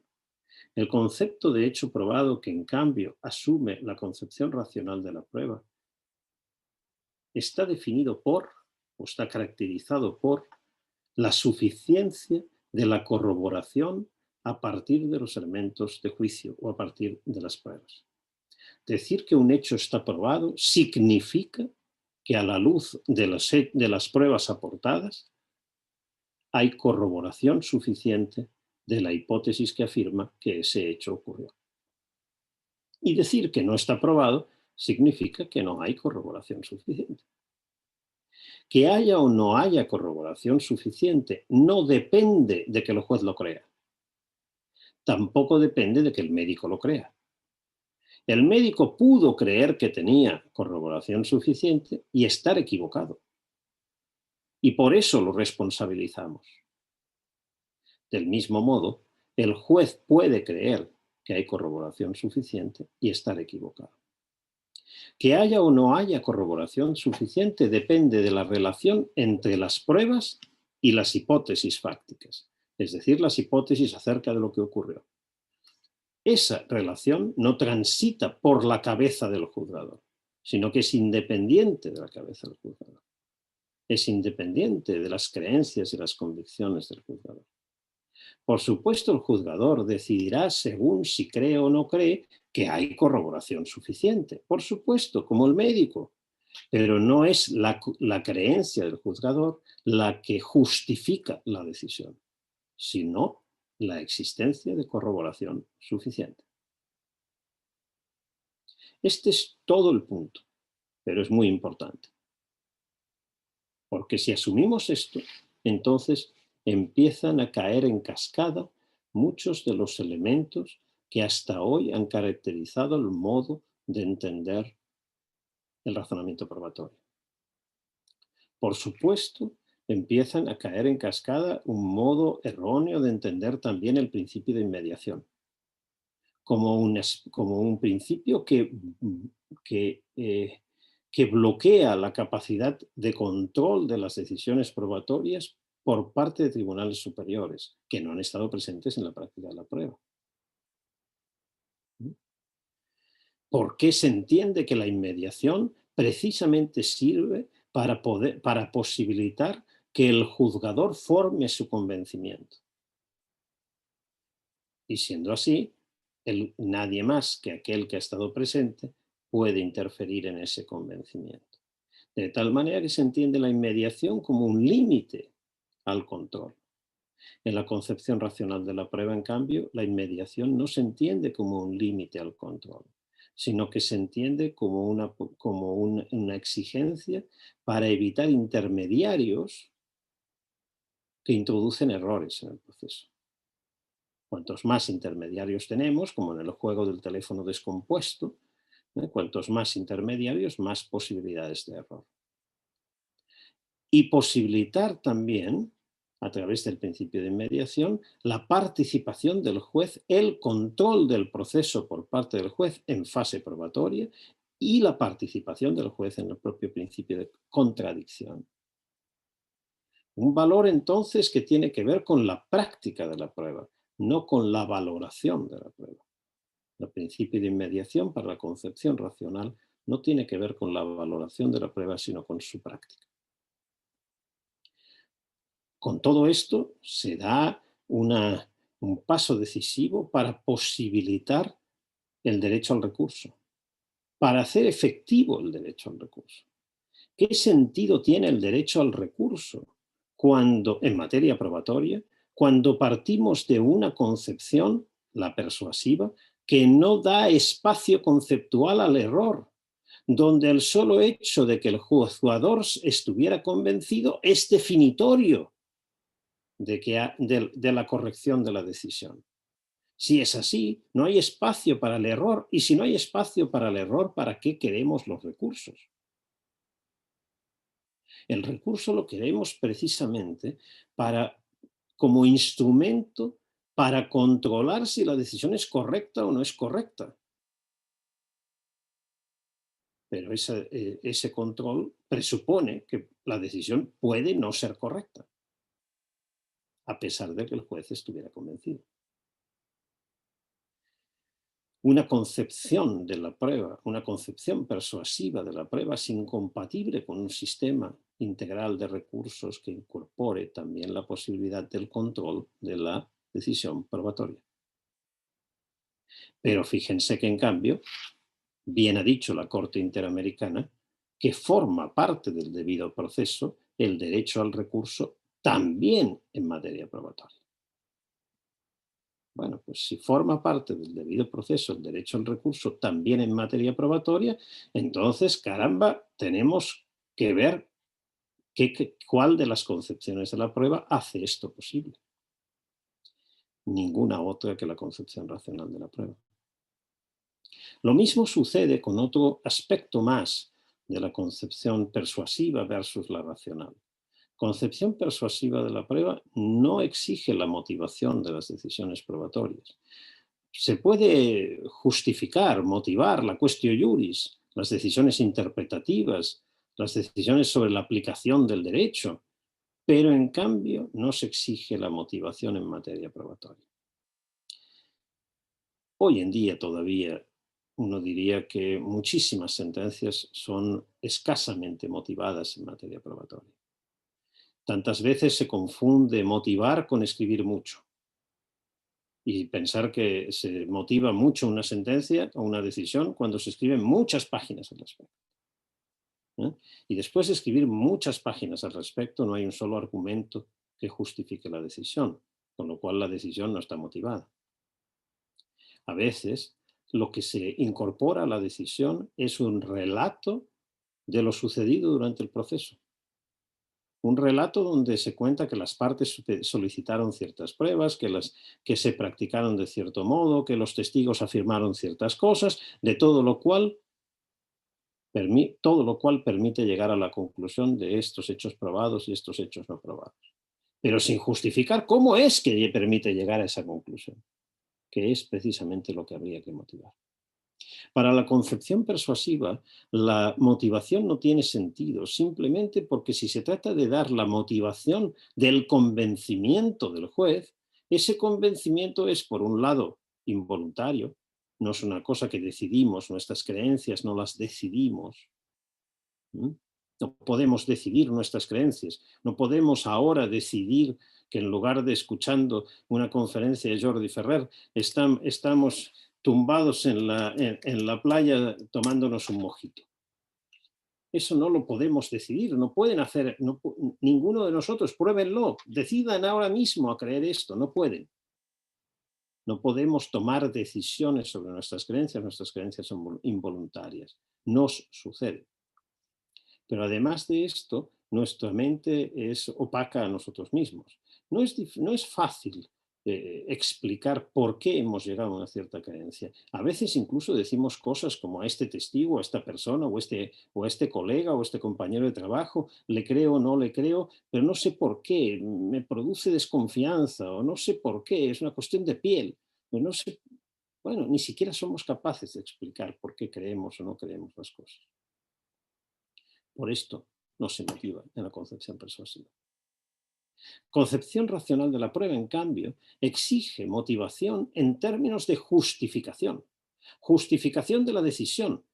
El concepto de hecho probado que en cambio asume la concepción racional de la prueba está definido por, o está caracterizado por, la suficiencia de la corroboración a partir de los elementos de juicio o a partir de las pruebas. Decir que un hecho está probado significa que a la luz de las pruebas aportadas hay corroboración suficiente de la hipótesis que afirma que ese hecho ocurrió. Y decir que no está probado significa que no hay corroboración suficiente. Que haya o no haya corroboración suficiente no depende de que el juez lo crea. Tampoco depende de que el médico lo crea. El médico pudo creer que tenía corroboración suficiente y estar equivocado. Y por eso lo responsabilizamos. Del mismo modo, el juez puede creer que hay corroboración suficiente y estar equivocado. Que haya o no haya corroboración suficiente depende de la relación entre las pruebas y las hipótesis fácticas, es decir, las hipótesis acerca de lo que ocurrió. Esa relación no transita por la cabeza del juzgador, sino que es independiente de la cabeza del juzgador. Es independiente de las creencias y las convicciones del juzgador. Por supuesto, el juzgador decidirá según si cree o no cree que hay corroboración suficiente. Por supuesto, como el médico. Pero no es la creencia del juzgador la que justifica la decisión, sino la existencia de corroboración suficiente. Este es todo el punto, pero es muy importante. Porque si asumimos esto, entonces empiezan a caer en cascada muchos de los elementos que hasta hoy han caracterizado el modo de entender el razonamiento probatorio. Por supuesto, empiezan a caer en cascada un modo erróneo de entender también el principio de inmediación, como un principio que bloquea la capacidad de control de las decisiones probatorias por parte de tribunales superiores, que no han estado presentes en la práctica de la prueba. ¿Por qué se entiende que la inmediación precisamente sirve para posibilitar que el juzgador forme su convencimiento? Y siendo así, nadie más que aquel que ha estado presente puede interferir en ese convencimiento. De tal manera que se entiende la inmediación como un límite al control. En la concepción racional de la prueba, en cambio, la inmediación no se entiende como un límite al control, sino que se entiende como una exigencia para evitar intermediarios que introducen errores en el proceso. Cuantos más intermediarios tenemos, como en el juego del teléfono descompuesto, cuantos más intermediarios, más posibilidades de error. Y posibilitar también a través del principio de inmediación, la participación del juez, el control del proceso por parte del juez en fase probatoria y la participación del juez en el propio principio de contradicción. Un valor entonces que tiene que ver con la práctica de la prueba, no con la valoración de la prueba. El principio de inmediación para la concepción racional no tiene que ver con la valoración de la prueba, sino con su práctica. Con todo esto se da un paso decisivo para posibilitar el derecho al recurso, para hacer efectivo el derecho al recurso. ¿Qué sentido tiene el derecho al recurso cuando, en materia probatoria, cuando partimos de una concepción, la persuasiva, que no da espacio conceptual al error, donde el solo hecho de que el juzgador estuviera convencido es definitorio de la corrección de la decisión? Si es así, no hay espacio para el error, y si no hay espacio para el error, ¿para qué queremos los recursos? El recurso lo queremos precisamente como instrumento para controlar si la decisión es correcta o no es correcta. Pero ese control presupone que la decisión puede no ser correcta, a pesar de que el juez estuviera convencido. Una concepción de la prueba, una concepción persuasiva de la prueba es incompatible con un sistema integral de recursos que incorpore también la posibilidad del control de la decisión probatoria. Pero fíjense que en cambio, bien ha dicho la Corte Interamericana, que forma parte del debido proceso el derecho al recurso también en materia probatoria. Bueno, pues si forma parte del debido proceso el derecho al recurso también en materia probatoria, entonces, caramba, tenemos que ver cuál de las concepciones de la prueba hace esto posible. Ninguna otra que la concepción racional de la prueba. Lo mismo sucede con otro aspecto más de la concepción persuasiva versus la racional. Concepción persuasiva de la prueba no exige la motivación de las decisiones probatorias. Se puede justificar, motivar la quaestio iuris, las decisiones interpretativas, las decisiones sobre la aplicación del derecho, pero en cambio no se exige la motivación en materia probatoria. Hoy en día todavía uno diría que muchísimas sentencias son escasamente motivadas en materia probatoria. Tantas veces se confunde motivar con escribir mucho. Y pensar que se motiva mucho una sentencia o una decisión cuando se escriben muchas páginas al respecto. Y después de escribir muchas páginas al respecto, no hay un solo argumento que justifique la decisión, con lo cual la decisión no está motivada. A veces, lo que se incorpora a la decisión es un relato de lo sucedido durante el proceso. Un relato donde se cuenta que las partes solicitaron ciertas pruebas, que se practicaron de cierto modo, que los testigos afirmaron ciertas cosas, de todo lo cual permite llegar a la conclusión de estos hechos probados y estos hechos no probados. Pero sin justificar cómo es que permite llegar a esa conclusión, que es precisamente lo que habría que motivar. Para la concepción persuasiva, la motivación no tiene sentido, simplemente porque si se trata de dar la motivación del convencimiento del juez, ese convencimiento es, por un lado, involuntario, no es una cosa que decidimos, nuestras creencias no las decidimos. No podemos decidir nuestras creencias, no podemos ahora decidir que en lugar de escuchando una conferencia de Jordi Ferrer, estamos tumbados en la playa tomándonos un mojito. Eso no lo podemos decidir, no pueden hacer, ninguno de nosotros, pruébenlo, decidan ahora mismo a creer esto, no pueden. No podemos tomar decisiones sobre nuestras creencias son involuntarias, nos sucede. Pero además de esto, nuestra mente es opaca a nosotros mismos. No es fácil explicar por qué hemos llegado a una cierta creencia. A veces incluso decimos cosas como a este testigo, a esta persona, o a este colega, o a este compañero de trabajo, le creo o no le creo, pero no sé por qué, me produce desconfianza, o no sé por qué, es una cuestión de piel, o no sé, bueno, ni siquiera somos capaces de explicar por qué creemos o no creemos las cosas. Por esto no se motiva en la concepción persuasiva. Concepción racional de la prueba, en cambio, exige motivación en términos de justificación. Justificación de la decisión.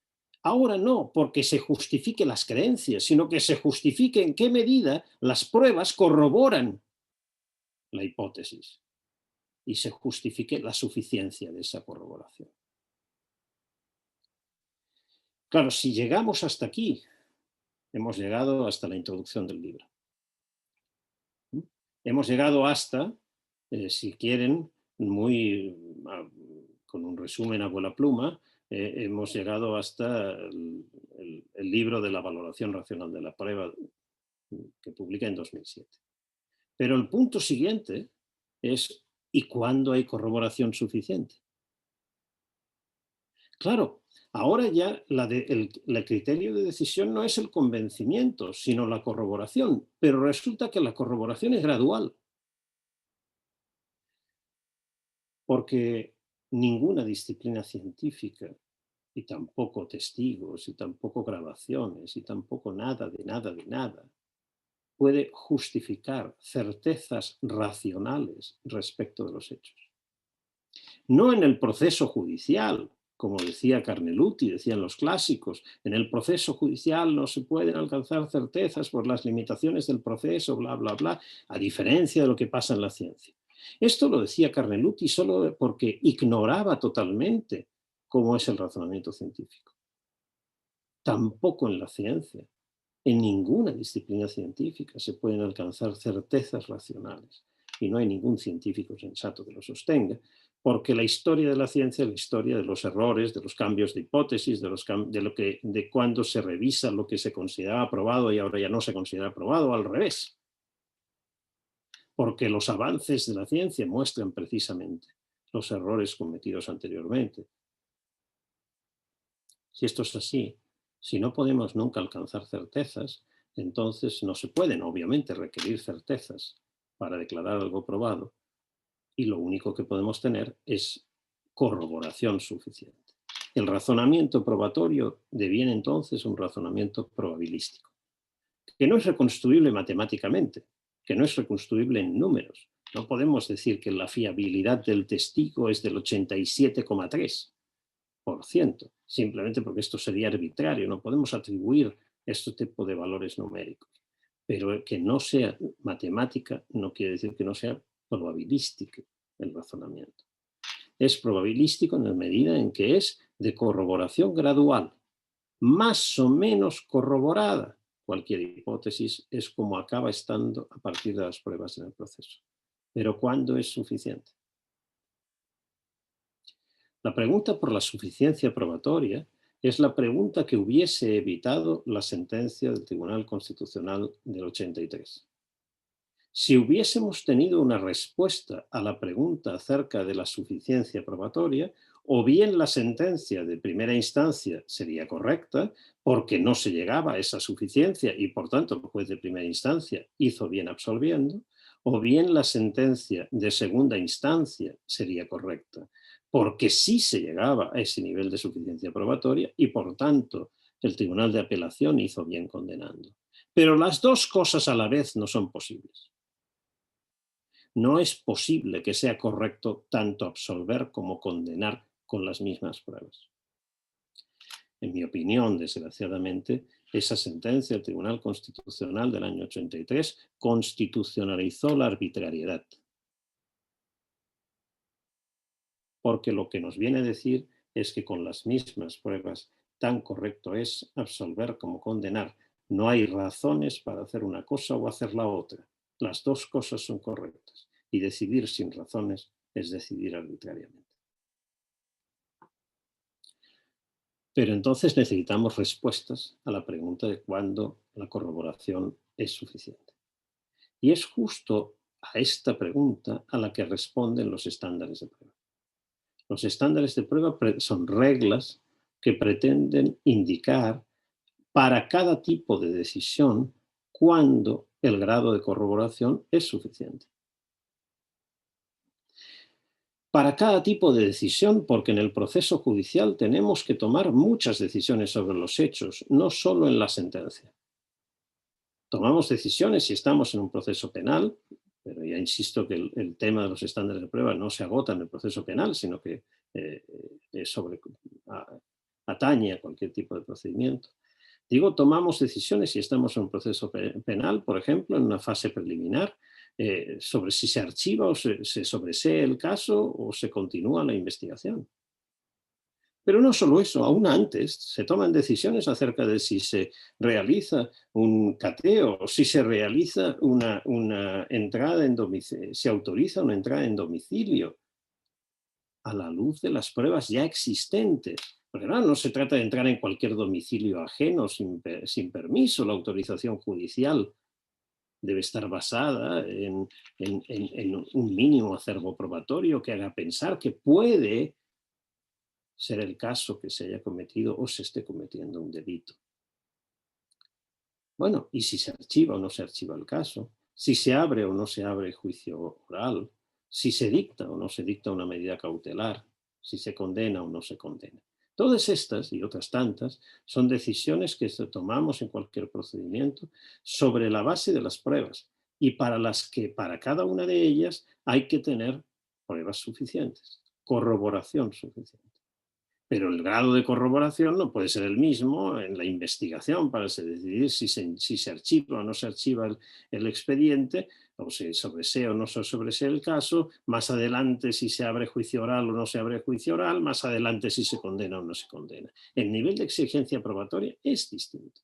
Ahora no porque se justifique las creencias, sino que se justifique en qué medida las pruebas corroboran la hipótesis y se justifique la suficiencia de esa corroboración. Claro, si llegamos hasta aquí, hemos llegado hasta la introducción del libro. Hemos llegado hasta, si quieren, con un resumen a vuela pluma, hemos llegado hasta el libro de la valoración racional de la prueba que publiqué en 2007. Pero el punto siguiente es, ¿y cuándo hay corroboración suficiente? Claro, ahora ya el criterio de decisión no es el convencimiento, sino la corroboración, pero resulta que la corroboración es gradual. Porque ninguna disciplina científica, y tampoco testigos, y tampoco grabaciones, y tampoco nada de nada de nada, puede justificar certezas racionales respecto de los hechos. No en el proceso judicial, como decía Carneluti, decían los clásicos, en el proceso judicial no se pueden alcanzar certezas por las limitaciones del proceso, bla, bla, bla, a diferencia de lo que pasa en la ciencia. Esto lo decía Carneluti solo porque ignoraba totalmente cómo es el razonamiento científico. Tampoco en la ciencia, en ninguna disciplina científica se pueden alcanzar certezas racionales y no hay ningún científico sensato que lo sostenga, porque la historia de la ciencia es la historia de los errores, de los cambios de hipótesis, de cuando se revisa lo que se consideraba aprobado y ahora ya no se considera aprobado, al revés. Porque los avances de la ciencia muestran precisamente los errores cometidos anteriormente. Si esto es así, si no podemos nunca alcanzar certezas, entonces no se pueden, obviamente, requerir certezas para declarar algo probado, y lo único que podemos tener es corroboración suficiente. El razonamiento probatorio deviene entonces un razonamiento probabilístico, que no es reconstruible matemáticamente, que no es reconstruible en números. No podemos decir que la fiabilidad del testigo es del 87,3%, simplemente porque esto sería arbitrario. No podemos atribuir este tipo de valores numéricos. Pero que no sea matemática no quiere decir que no sea probabilístico el razonamiento. Es probabilístico en la medida en que es de corroboración gradual, más o menos corroborada. Cualquier hipótesis es como acaba estando a partir de las pruebas en el proceso. Pero ¿cuándo es suficiente? La pregunta por la suficiencia probatoria es la pregunta que hubiese evitado la sentencia del Tribunal Constitucional del 83. Si hubiésemos tenido una respuesta a la pregunta acerca de la suficiencia probatoria, o bien la sentencia de primera instancia sería correcta, porque no se llegaba a esa suficiencia y por tanto el juez de primera instancia hizo bien absolviendo, o bien la sentencia de segunda instancia sería correcta, porque sí se llegaba a ese nivel de suficiencia probatoria y por tanto el Tribunal de Apelación hizo bien condenando. Pero las dos cosas a la vez no son posibles. No es posible que sea correcto tanto absolver como condenar con las mismas pruebas. En mi opinión, desgraciadamente, esa sentencia del Tribunal Constitucional del año 83 constitucionalizó la arbitrariedad. Porque lo que nos viene a decir es que con las mismas pruebas tan correcto es absolver como condenar. No hay razones para hacer una cosa o hacer la otra. Las dos cosas son correctas. Y decidir sin razones es decidir arbitrariamente. Pero entonces necesitamos respuestas a la pregunta de cuándo la corroboración es suficiente. Y es justo a esta pregunta a la que responden los estándares de prueba. Los estándares de prueba son reglas que pretenden indicar para cada tipo de decisión cuándo el grado de corroboración es suficiente. Para cada tipo de decisión, porque en el proceso judicial tenemos que tomar muchas decisiones sobre los hechos, no solo en la sentencia. Tomamos decisiones si estamos en un proceso penal, pero ya insisto que el tema de los estándares de prueba no se agota en el proceso penal, sino que atañe a cualquier tipo de procedimiento. Digo, tomamos decisiones si estamos en un proceso penal, por ejemplo, en una fase preliminar, sobre si se archiva o se sobresee el caso o se continúa la investigación. Pero no solo eso, aún antes se toman decisiones acerca de si se realiza un cateo, si se realiza una entrada en domicilio, se autoriza una entrada en domicilio a la luz de las pruebas ya existentes. Porque no se trata de entrar en cualquier domicilio ajeno sin permiso. La autorización judicial debe estar basada en un mínimo acervo probatorio que haga pensar que puede ser el caso que se haya cometido o se esté cometiendo un delito. Bueno, y si se archiva o no se archiva el caso, si se abre o no se abre juicio oral, si se dicta o no se dicta una medida cautelar, si se condena o no se condena. Todas estas y otras tantas son decisiones que tomamos en cualquier procedimiento sobre la base de las pruebas y para las que para cada una de ellas hay que tener pruebas suficientes, corroboración suficiente. Pero el grado de corroboración no puede ser el mismo en la investigación para decidir si se archiva o no se archiva el expediente, o se sobresee o no se sobresee el caso, más adelante si se abre juicio oral o no se abre juicio oral, más adelante si se condena o no se condena. El nivel de exigencia probatoria es distinto.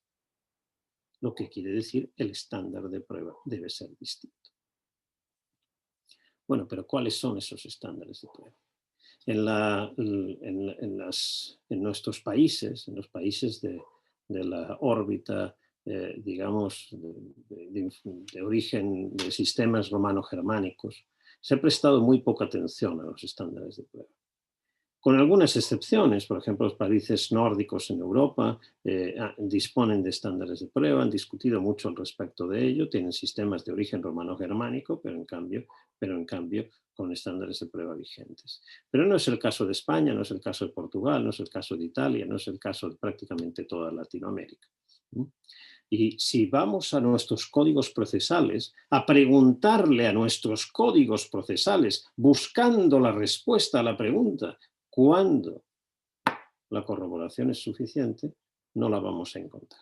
Lo que quiere decir el estándar de prueba debe ser distinto. Bueno, pero ¿cuáles son esos estándares de prueba? En nuestros países, en los países de la órbita, digamos, de origen de sistemas romano-germánicos, se ha prestado muy poca atención a los estándares de prueba. Con algunas excepciones, por ejemplo, los países nórdicos en Europa disponen de estándares de prueba, han discutido mucho al respecto de ello, tienen sistemas de origen romano-germánico, pero en cambio con estándares de prueba vigentes. Pero no es el caso de España, no es el caso de Portugal, no es el caso de Italia, no es el caso de prácticamente toda Latinoamérica. Y si vamos a nuestros códigos procesales, a preguntarle a nuestros códigos procesales, buscando la respuesta a la pregunta, ¿cuándo la corroboración es suficiente?, no la vamos a encontrar.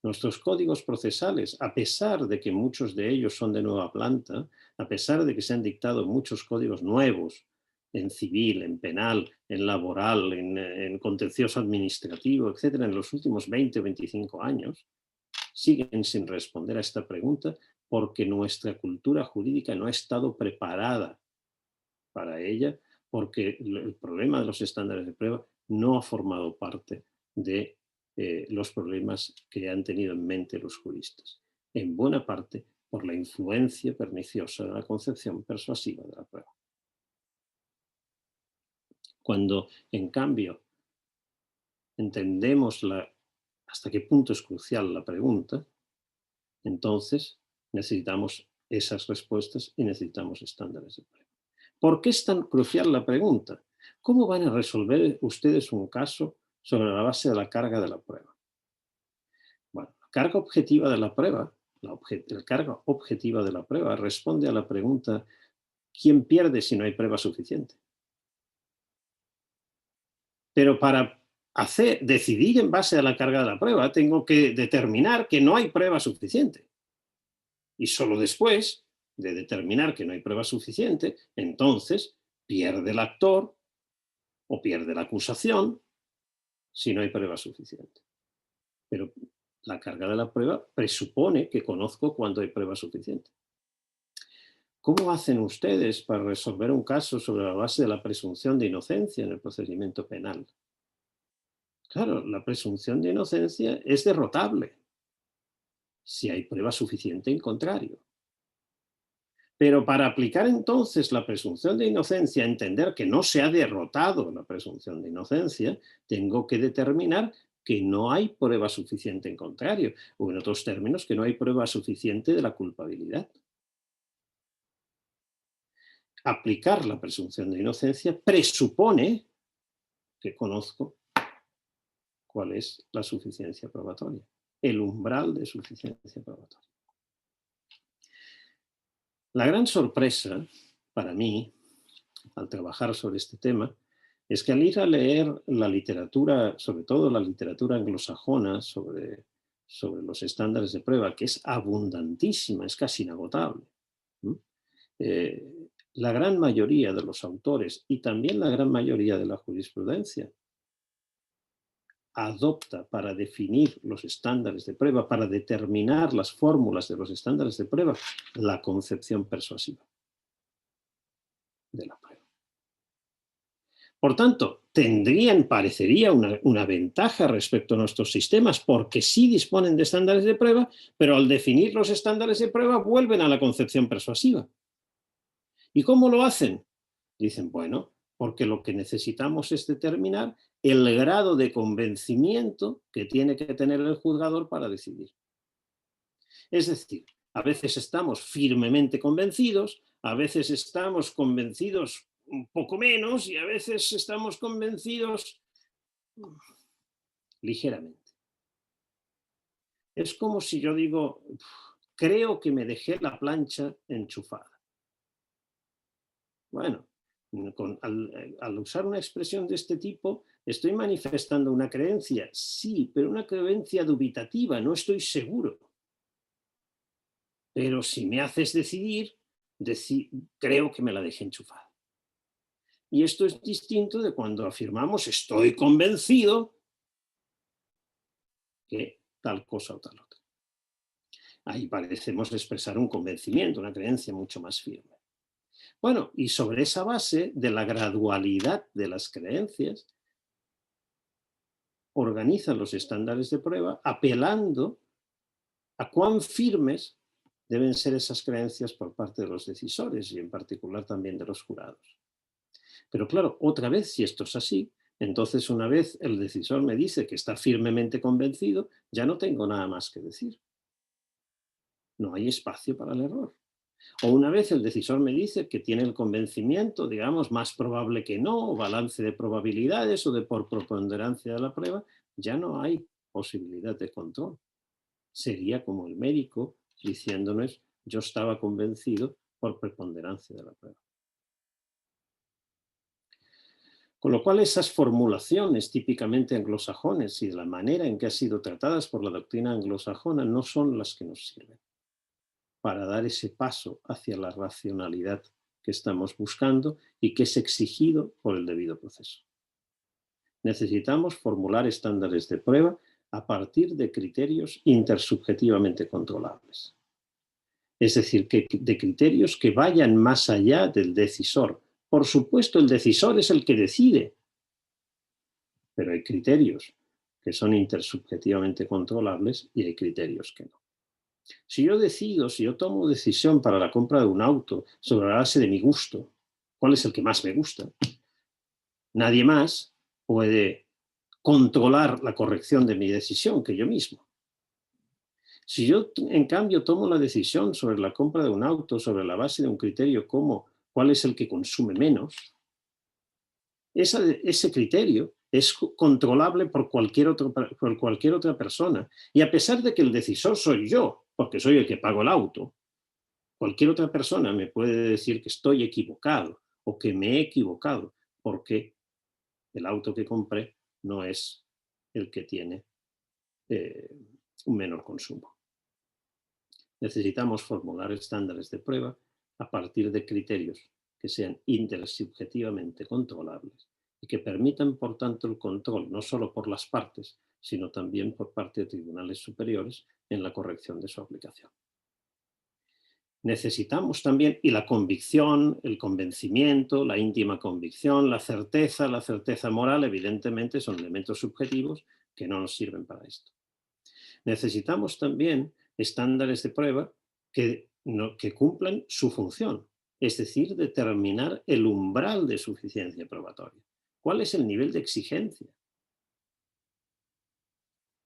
Nuestros códigos procesales, a pesar de que muchos de ellos son de nueva planta, a pesar de que se han dictado muchos códigos nuevos en civil, en penal, en laboral, en contencioso administrativo, etcétera, en los últimos 20 o 25 años, siguen sin responder a esta pregunta porque nuestra cultura jurídica no ha estado preparada para ella, porque el problema de los estándares de prueba no ha formado parte de los problemas que han tenido en mente los juristas, en buena parte por la influencia perniciosa de la concepción persuasiva de la prueba. Cuando, en cambio, entendemos hasta qué punto es crucial la pregunta, entonces necesitamos esas respuestas y necesitamos estándares de prueba. ¿Por qué es tan crucial la pregunta? ¿Cómo van a resolver ustedes un caso sobre la base de la carga de la prueba? Bueno, la carga objetiva de la prueba, la carga objetiva de la prueba responde a la pregunta: ¿quién pierde si no hay prueba suficiente? Pero para decidir en base a la carga de la prueba, tengo que determinar que no hay prueba suficiente. Y solo después de determinar que no hay prueba suficiente, entonces pierde el actor o pierde la acusación si no hay prueba suficiente. Pero la carga de la prueba presupone que conozco cuándo hay prueba suficiente. ¿Cómo hacen ustedes para resolver un caso sobre la base de la presunción de inocencia en el procedimiento penal? Claro, la presunción de inocencia es derrotable si hay prueba suficiente en contrario. Pero para aplicar entonces la presunción de inocencia, entender que no se ha derrotado la presunción de inocencia, tengo que determinar que no hay prueba suficiente en contrario, o en otros términos, que no hay prueba suficiente de la culpabilidad. Aplicar la presunción de inocencia presupone que conozco cuál es la suficiencia probatoria, el umbral de suficiencia probatoria. La gran sorpresa para mí, al trabajar sobre este tema, es que al ir a leer la literatura, sobre todo la literatura anglosajona sobre los estándares de prueba, que es abundantísima, es casi inagotable, la gran mayoría de los autores y también la gran mayoría de la jurisprudencia adopta para definir los estándares de prueba, para determinar las fórmulas de los estándares de prueba, la concepción persuasiva de la prueba. Por tanto, parecería una ventaja respecto a nuestros sistemas porque sí disponen de estándares de prueba, pero al definir los estándares de prueba vuelven a la concepción persuasiva. ¿Y cómo lo hacen? Dicen, bueno, porque lo que necesitamos es determinar el grado de convencimiento que tiene que tener el juzgador para decidir. Es decir, a veces estamos firmemente convencidos, a veces estamos convencidos un poco menos y a veces estamos convencidos ligeramente. Es como si yo digo, creo que me dejé la plancha enchufada. Bueno, al usar una expresión de este tipo, estoy manifestando una creencia, sí, pero una creencia dubitativa, no estoy seguro. Pero si me haces decidir, creo que me la dejé enchufada. Y esto es distinto de cuando afirmamos estoy convencido que tal cosa o tal otra. Ahí parecemos expresar un convencimiento, una creencia mucho más firme. Bueno, y sobre esa base de la gradualidad de las creencias, organizan los estándares de prueba apelando a cuán firmes deben ser esas creencias por parte de los decisores y en particular también de los jurados. Pero claro, otra vez, si esto es así, entonces una vez el decisor me dice que está firmemente convencido, ya no tengo nada más que decir. No hay espacio para el error. O una vez el decisor me dice que tiene el convencimiento, digamos, más probable que no, o balance de probabilidades o de por preponderancia de la prueba, ya no hay posibilidad de control. Sería como el médico diciéndonos, yo estaba convencido por preponderancia de la prueba. Con lo cual esas formulaciones típicamente anglosajones y de la manera en que han sido tratadas por la doctrina anglosajona no son las que nos sirven para dar ese paso hacia la racionalidad que estamos buscando y que es exigido por el debido proceso. Necesitamos formular estándares de prueba a partir de criterios intersubjetivamente controlables. Es decir, de criterios que vayan más allá del decisor. Por supuesto, el decisor es el que decide, pero hay criterios que son intersubjetivamente controlables y hay criterios que no. Si yo tomo decisión para la compra de un auto sobre la base de mi gusto, ¿cuál es el que más me gusta? Nadie más puede controlar la corrección de mi decisión que yo mismo. Si yo, en cambio, tomo la decisión sobre la compra de un auto sobre la base de un criterio como cuál es el que consume menos, ese criterio es controlable por cualquier otra persona. Y a pesar de que el decisor soy yo, porque soy el que pago el auto, cualquier otra persona me puede decir que estoy equivocado o que me he equivocado porque el auto que compré no es el que tiene un menor consumo. Necesitamos formular estándares de prueba a partir de criterios que sean intersubjetivamente controlables y que permitan, por tanto, el control no solo por las partes, sino también por parte de tribunales superiores en la corrección de su aplicación. Necesitamos también, y la convicción, el convencimiento, la íntima convicción, la certeza moral, evidentemente son elementos subjetivos que no nos sirven para esto. Necesitamos también estándares de prueba que que cumplan su función, es decir, determinar el umbral de suficiencia probatoria. ¿Cuál es el nivel de exigencia?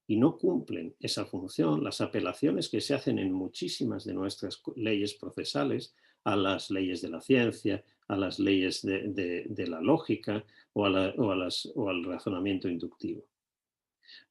Y no cumplen esa función las apelaciones que se hacen en muchísimas de nuestras leyes procesales a las leyes de la ciencia, a las leyes de la lógica o al razonamiento inductivo.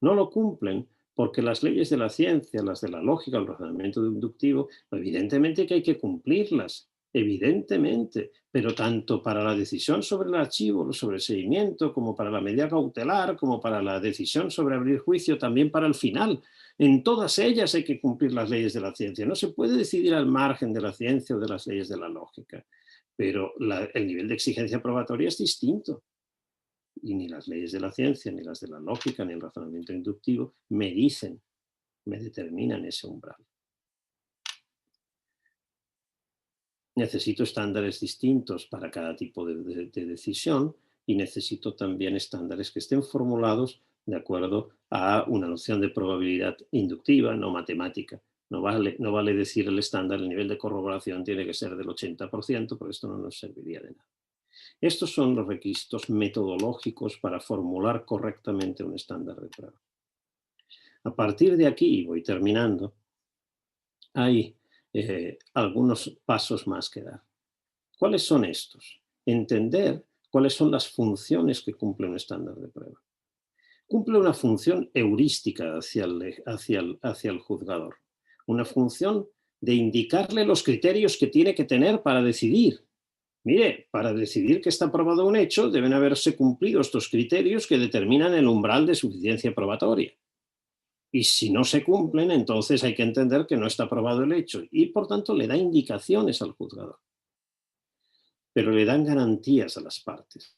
No lo cumplen porque las leyes de la ciencia, las de la lógica, el razonamiento inductivo, evidentemente que hay que cumplirlas, evidentemente, pero tanto para la decisión sobre el archivo, sobre el seguimiento, como para la medida cautelar, como para la decisión sobre abrir juicio, también para el final. En todas ellas hay que cumplir las leyes de la ciencia. No se puede decidir al margen de la ciencia o de las leyes de la lógica, pero el nivel de exigencia probatoria es distinto. Y ni las leyes de la ciencia, ni las de la lógica, ni el razonamiento inductivo me determinan ese umbral. Necesito estándares distintos para cada tipo de decisión y necesito también estándares que estén formulados de acuerdo a una noción de probabilidad inductiva, no matemática. No vale decir el estándar, el nivel de corroboración tiene que ser del 80%, porque esto no nos serviría de nada. Estos son los requisitos metodológicos para formular correctamente un estándar de prueba. A partir de aquí, voy terminando, hay algunos pasos más que dar. ¿Cuáles son estos? Entender cuáles son las funciones que cumple un estándar de prueba. Cumple una función heurística hacia el juzgador, una función de indicarle los criterios que tiene que tener para decidir. Mire, para decidir que está probado un hecho, deben haberse cumplido estos criterios que determinan el umbral de suficiencia probatoria. Y si no se cumplen, entonces hay que entender que no está probado el hecho y, por tanto, le da indicaciones al juzgador. Pero le dan garantías a las partes.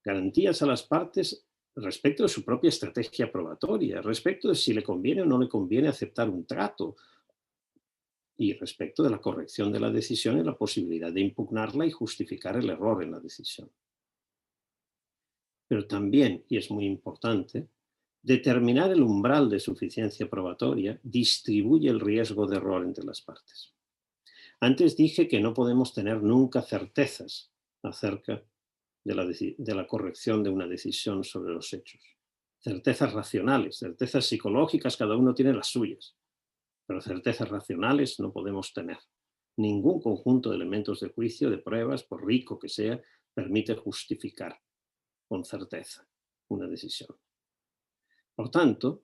Garantías a las partes respecto de su propia estrategia probatoria, respecto de si le conviene o no le conviene aceptar un trato, y respecto de la corrección de la decisión y la posibilidad de impugnarla y justificar el error en la decisión. Pero también, y es muy importante, determinar el umbral de suficiencia probatoria distribuye el riesgo de error entre las partes. Antes dije que no podemos tener nunca certezas acerca de la corrección de una decisión sobre los hechos. Certezas racionales, certezas psicológicas, cada uno tiene las suyas. Pero certezas racionales no podemos tener. Ningún conjunto de elementos de juicio, de pruebas, por rico que sea, permite justificar con certeza una decisión. Por tanto,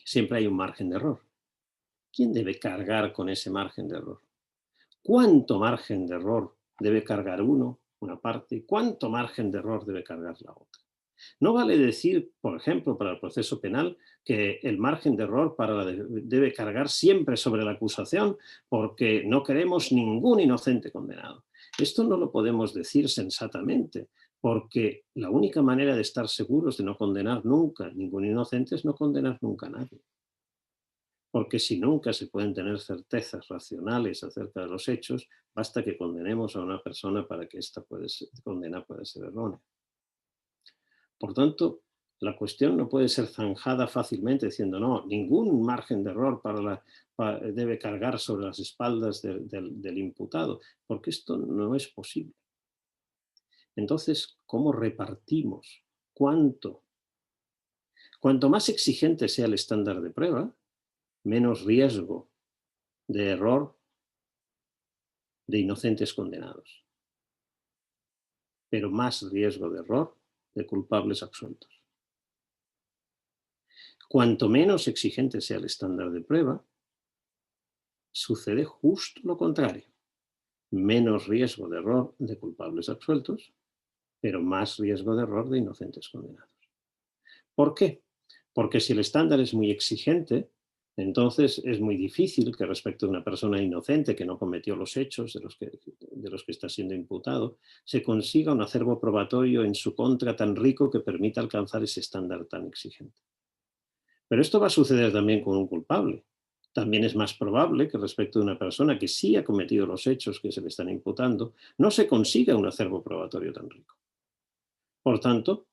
siempre hay un margen de error. ¿Quién debe cargar con ese margen de error? ¿Cuánto margen de error debe cargar una parte, y cuánto margen de error debe cargar la otra? No vale decir, por ejemplo, para el proceso penal, que el margen de error debe cargar siempre sobre la acusación porque no queremos ningún inocente condenado. Esto no lo podemos decir sensatamente, porque la única manera de estar seguros de no condenar nunca ningún inocente es no condenar nunca a nadie. Porque si nunca se pueden tener certezas racionales acerca de los hechos, basta que condenemos a una persona para que esta condena pueda ser errónea. Por tanto, la cuestión no puede ser zanjada fácilmente diciendo no, ningún margen de error debe cargar sobre las espaldas del imputado, porque esto no es posible. Entonces, ¿cómo repartimos? ¿Cuánto? Cuanto más exigente sea el estándar de prueba, menos riesgo de error de inocentes condenados, pero más riesgo de error de culpables absueltos. Cuanto menos exigente sea el estándar de prueba, sucede justo lo contrario. Menos riesgo de error de culpables absueltos, pero más riesgo de error de inocentes condenados. ¿Por qué? Porque si el estándar es muy exigente, entonces es muy difícil que respecto a una persona inocente que no cometió los hechos de los que está siendo imputado, se consiga un acervo probatorio en su contra tan rico que permita alcanzar ese estándar tan exigente. Pero esto va a suceder también con un culpable. También es más probable que respecto de una persona que sí ha cometido los hechos que se le están imputando, no se consiga un acervo probatorio tan rico. Por tanto,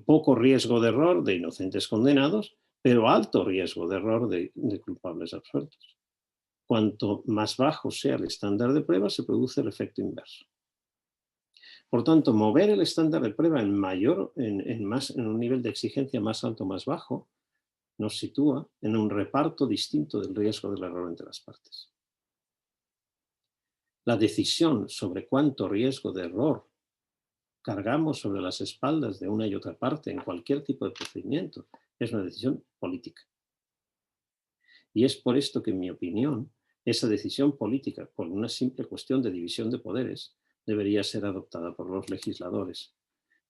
poco riesgo de error de inocentes condenados, pero alto riesgo de error de culpables absueltos. Cuanto más bajo sea el estándar de prueba, se produce el efecto inverso. Por tanto, mover el estándar de prueba en un nivel de exigencia más alto o más bajo, nos sitúa en un reparto distinto del riesgo del error entre las partes. La decisión sobre cuánto riesgo de error cargamos sobre las espaldas de una y otra parte en cualquier tipo de procedimiento es una decisión política. Y es por esto que, en mi opinión, esa decisión política, por una simple cuestión de división de poderes, debería ser adoptada por los legisladores.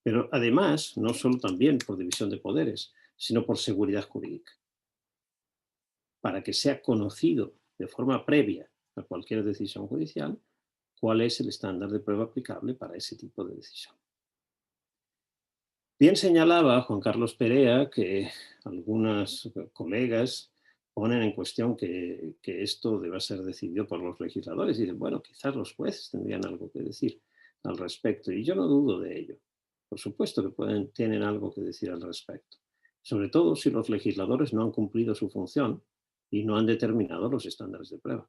Pero además, no solo también por división de poderes, sino por seguridad jurídica. Para que sea conocido de forma previa a cualquier decisión judicial cuál es el estándar de prueba aplicable para ese tipo de decisión. Bien señalaba Juan Carlos Perea que algunos colegas ponen en cuestión que esto deba ser decidido por los legisladores y dicen, bueno, quizás los jueces tendrían algo que decir al respecto, y yo no dudo de ello. Por supuesto que tienen algo que decir al respecto, sobre todo si los legisladores no han cumplido su función y no han determinado los estándares de prueba.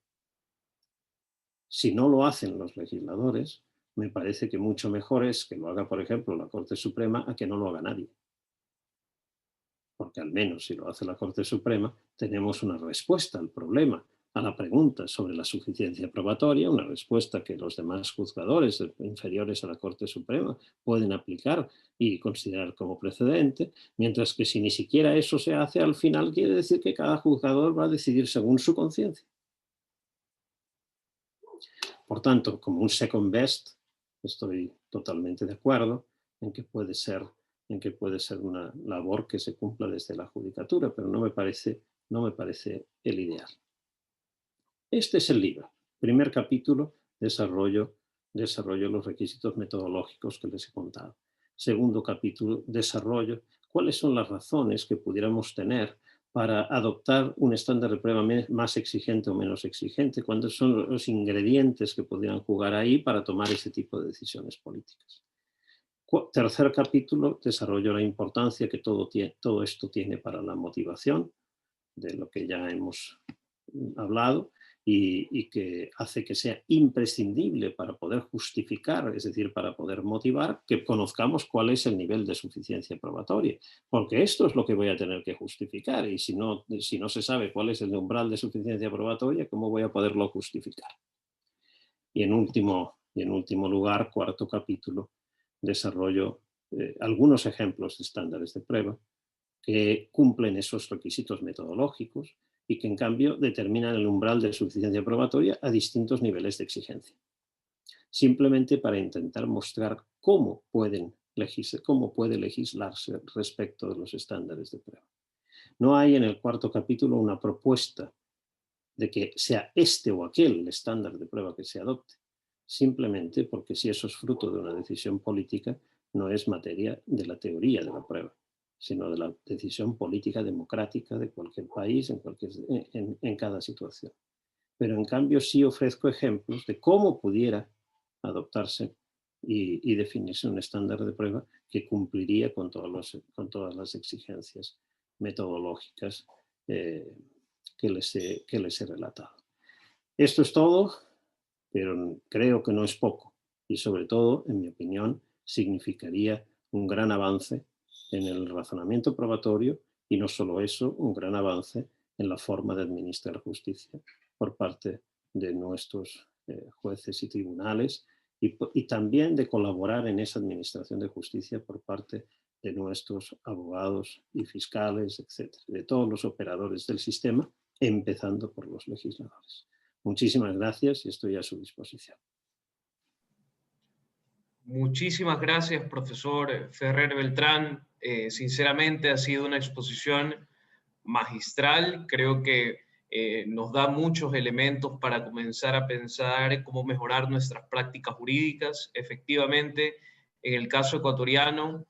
Si no lo hacen los legisladores, me parece que mucho mejor es que lo haga, por ejemplo, la Corte Suprema a que no lo haga nadie. Porque al menos si lo hace la Corte Suprema, tenemos una respuesta al problema, a la pregunta sobre la suficiencia probatoria, una respuesta que los demás juzgadores inferiores a la Corte Suprema pueden aplicar y considerar como precedente, mientras que si ni siquiera eso se hace, al final quiere decir que cada juzgador va a decidir según su conciencia. Por tanto, como un second best, estoy totalmente de acuerdo en que puede ser una labor que se cumpla desde la judicatura, pero no me parece el ideal. Este es el libro. Primer capítulo, desarrollo los requisitos metodológicos que les he contado. Segundo capítulo, desarrollo cuáles son las razones que pudiéramos tener para adoptar un estándar de prueba más exigente o menos exigente, cuáles son los ingredientes que podrían jugar ahí para tomar ese tipo de decisiones políticas. Tercer capítulo, desarrollo la importancia que todo esto tiene para la motivación, de lo que ya hemos hablado, y que hace que sea imprescindible para poder justificar, es decir, para poder motivar, que conozcamos cuál es el nivel de suficiencia probatoria, porque esto es lo que voy a tener que justificar, y si no se sabe cuál es el umbral de suficiencia probatoria, ¿cómo voy a poderlo justificar? Y en último lugar, cuarto capítulo, desarrollo algunos ejemplos de estándares de prueba que cumplen esos requisitos metodológicos y que en cambio determinan el umbral de suficiencia probatoria a distintos niveles de exigencia. Simplemente para intentar mostrar cómo puede legislarse respecto de los estándares de prueba. No hay en el cuarto capítulo una propuesta de que sea este o aquel el estándar de prueba que se adopte, simplemente porque si eso es fruto de una decisión política, no es materia de la teoría de la prueba, sino de la decisión política democrática de cualquier país en cada situación. Pero en cambio sí ofrezco ejemplos de cómo pudiera adoptarse y definirse un estándar de prueba que cumpliría con todas las exigencias metodológicas que les he relatado. Esto es todo, pero creo que no es poco y sobre todo, en mi opinión, significaría un gran avance en el razonamiento probatorio y no solo eso, un gran avance en la forma de administrar justicia por parte de nuestros jueces y tribunales y también de colaborar en esa administración de justicia por parte de nuestros abogados y fiscales, etcétera, de todos los operadores del sistema, empezando por los legisladores. Muchísimas gracias y estoy a su disposición. Muchísimas gracias, profesor Ferrer Beltrán. Sinceramente ha sido una exposición magistral. Creo que nos da muchos elementos para comenzar a pensar cómo mejorar nuestras prácticas jurídicas. Efectivamente, en el caso ecuatoriano,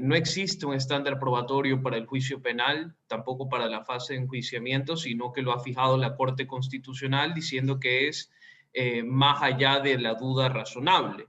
no existe un estándar probatorio para el juicio penal, tampoco para la fase de enjuiciamiento, sino que lo ha fijado la Corte Constitucional diciendo que es más allá de la duda razonable.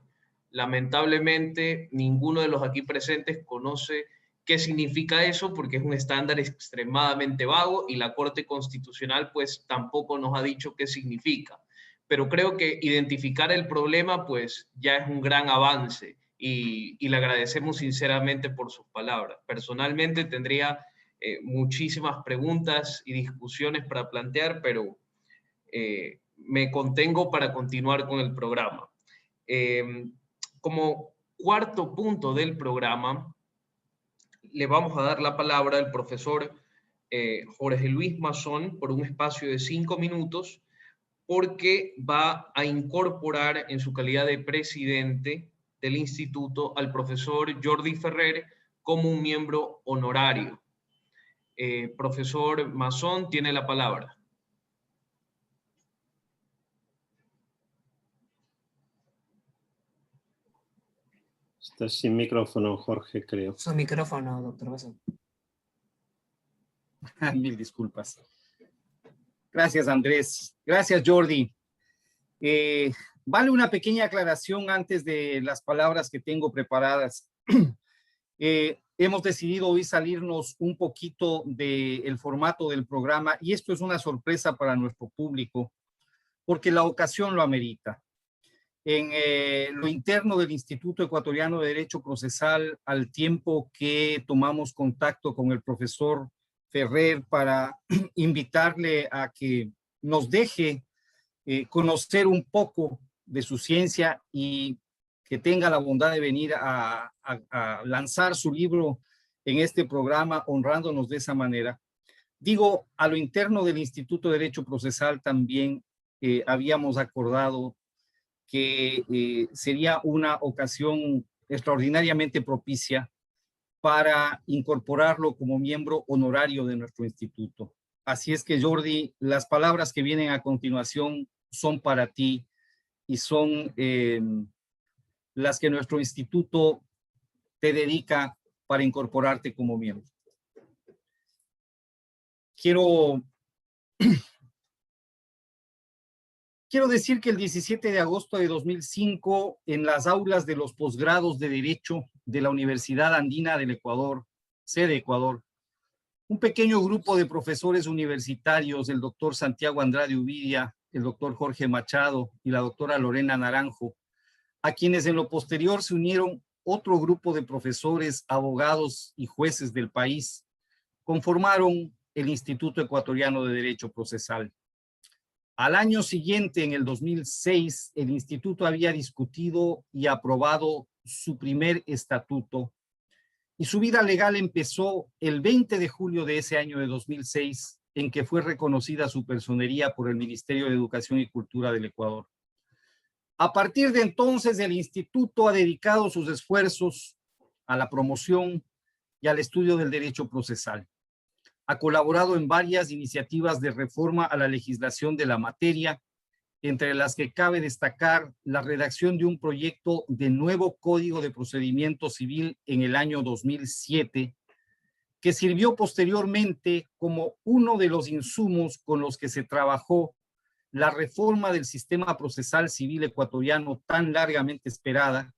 Lamentablemente, ninguno de los aquí presentes conoce ¿Qué significa eso? Porque es un estándar extremadamente vago y la Corte Constitucional pues tampoco nos ha dicho qué significa. Pero creo que identificar el problema pues ya es un gran avance y le agradecemos sinceramente por sus palabras. Personalmente tendría muchísimas preguntas y discusiones para plantear, pero me contengo para continuar con el programa. Como cuarto punto del programa, le vamos a dar la palabra al profesor Jorge Luis Mazón por un espacio de 5 minutos, porque va a incorporar en su calidad de presidente del instituto al profesor Jordi Ferrer como un miembro honorario. Profesor Mazón, tiene la palabra. Estás sin micrófono, Jorge, creo. Su micrófono, doctor Mazón. Mil disculpas. Gracias, Andrés. Gracias, Jordi. Vale una pequeña aclaración antes de las palabras que tengo preparadas. Hemos decidido hoy salirnos un poquito del formato del programa y esto es una sorpresa para nuestro público porque la ocasión lo amerita. En lo interno del Instituto Ecuatoriano de Derecho Procesal, al tiempo que tomamos contacto con el profesor Ferrer para invitarle a que nos deje conocer un poco de su ciencia y que tenga la bondad de venir a lanzar su libro en este programa, honrándonos de esa manera. Digo, a lo interno del Instituto de Derecho Procesal también habíamos acordado que sería una ocasión extraordinariamente propicia para incorporarlo como miembro honorario de nuestro instituto. Así es que, Jordi, las palabras que vienen a continuación son para ti y son las que nuestro instituto te dedica para incorporarte como miembro. Quiero decir que el 17 de agosto de 2005, en las aulas de los posgrados de Derecho de la Universidad Andina del Ecuador, sede Ecuador, un pequeño grupo de profesores universitarios, el doctor Santiago Andrade Uvidia, el doctor Jorge Machado y la doctora Lorena Naranjo, a quienes en lo posterior se unieron otro grupo de profesores, abogados y jueces del país, conformaron el Instituto Ecuatoriano de Derecho Procesal. Al año siguiente, en el 2006, el instituto había discutido y aprobado su primer estatuto y su vida legal empezó el 20 de julio de ese año de 2006, en que fue reconocida su personería por el Ministerio de Educación y Cultura del Ecuador. A partir de entonces, el instituto ha dedicado sus esfuerzos a la promoción y al estudio del derecho procesal. Ha colaborado en varias iniciativas de reforma a la legislación de la materia, entre las que cabe destacar la redacción de un proyecto de nuevo Código de Procedimiento Civil en el año 2007, que sirvió posteriormente como uno de los insumos con los que se trabajó la reforma del sistema procesal civil ecuatoriano tan largamente esperada,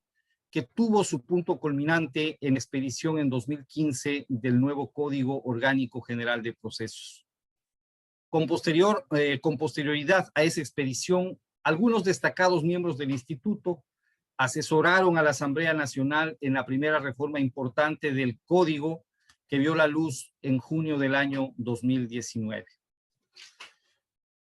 que tuvo su punto culminante en expedición en 2015 del nuevo Código Orgánico General de Procesos. Con posterioridad a esa expedición, algunos destacados miembros del instituto asesoraron a la Asamblea Nacional en la primera reforma importante del Código que vio la luz en junio del año 2019.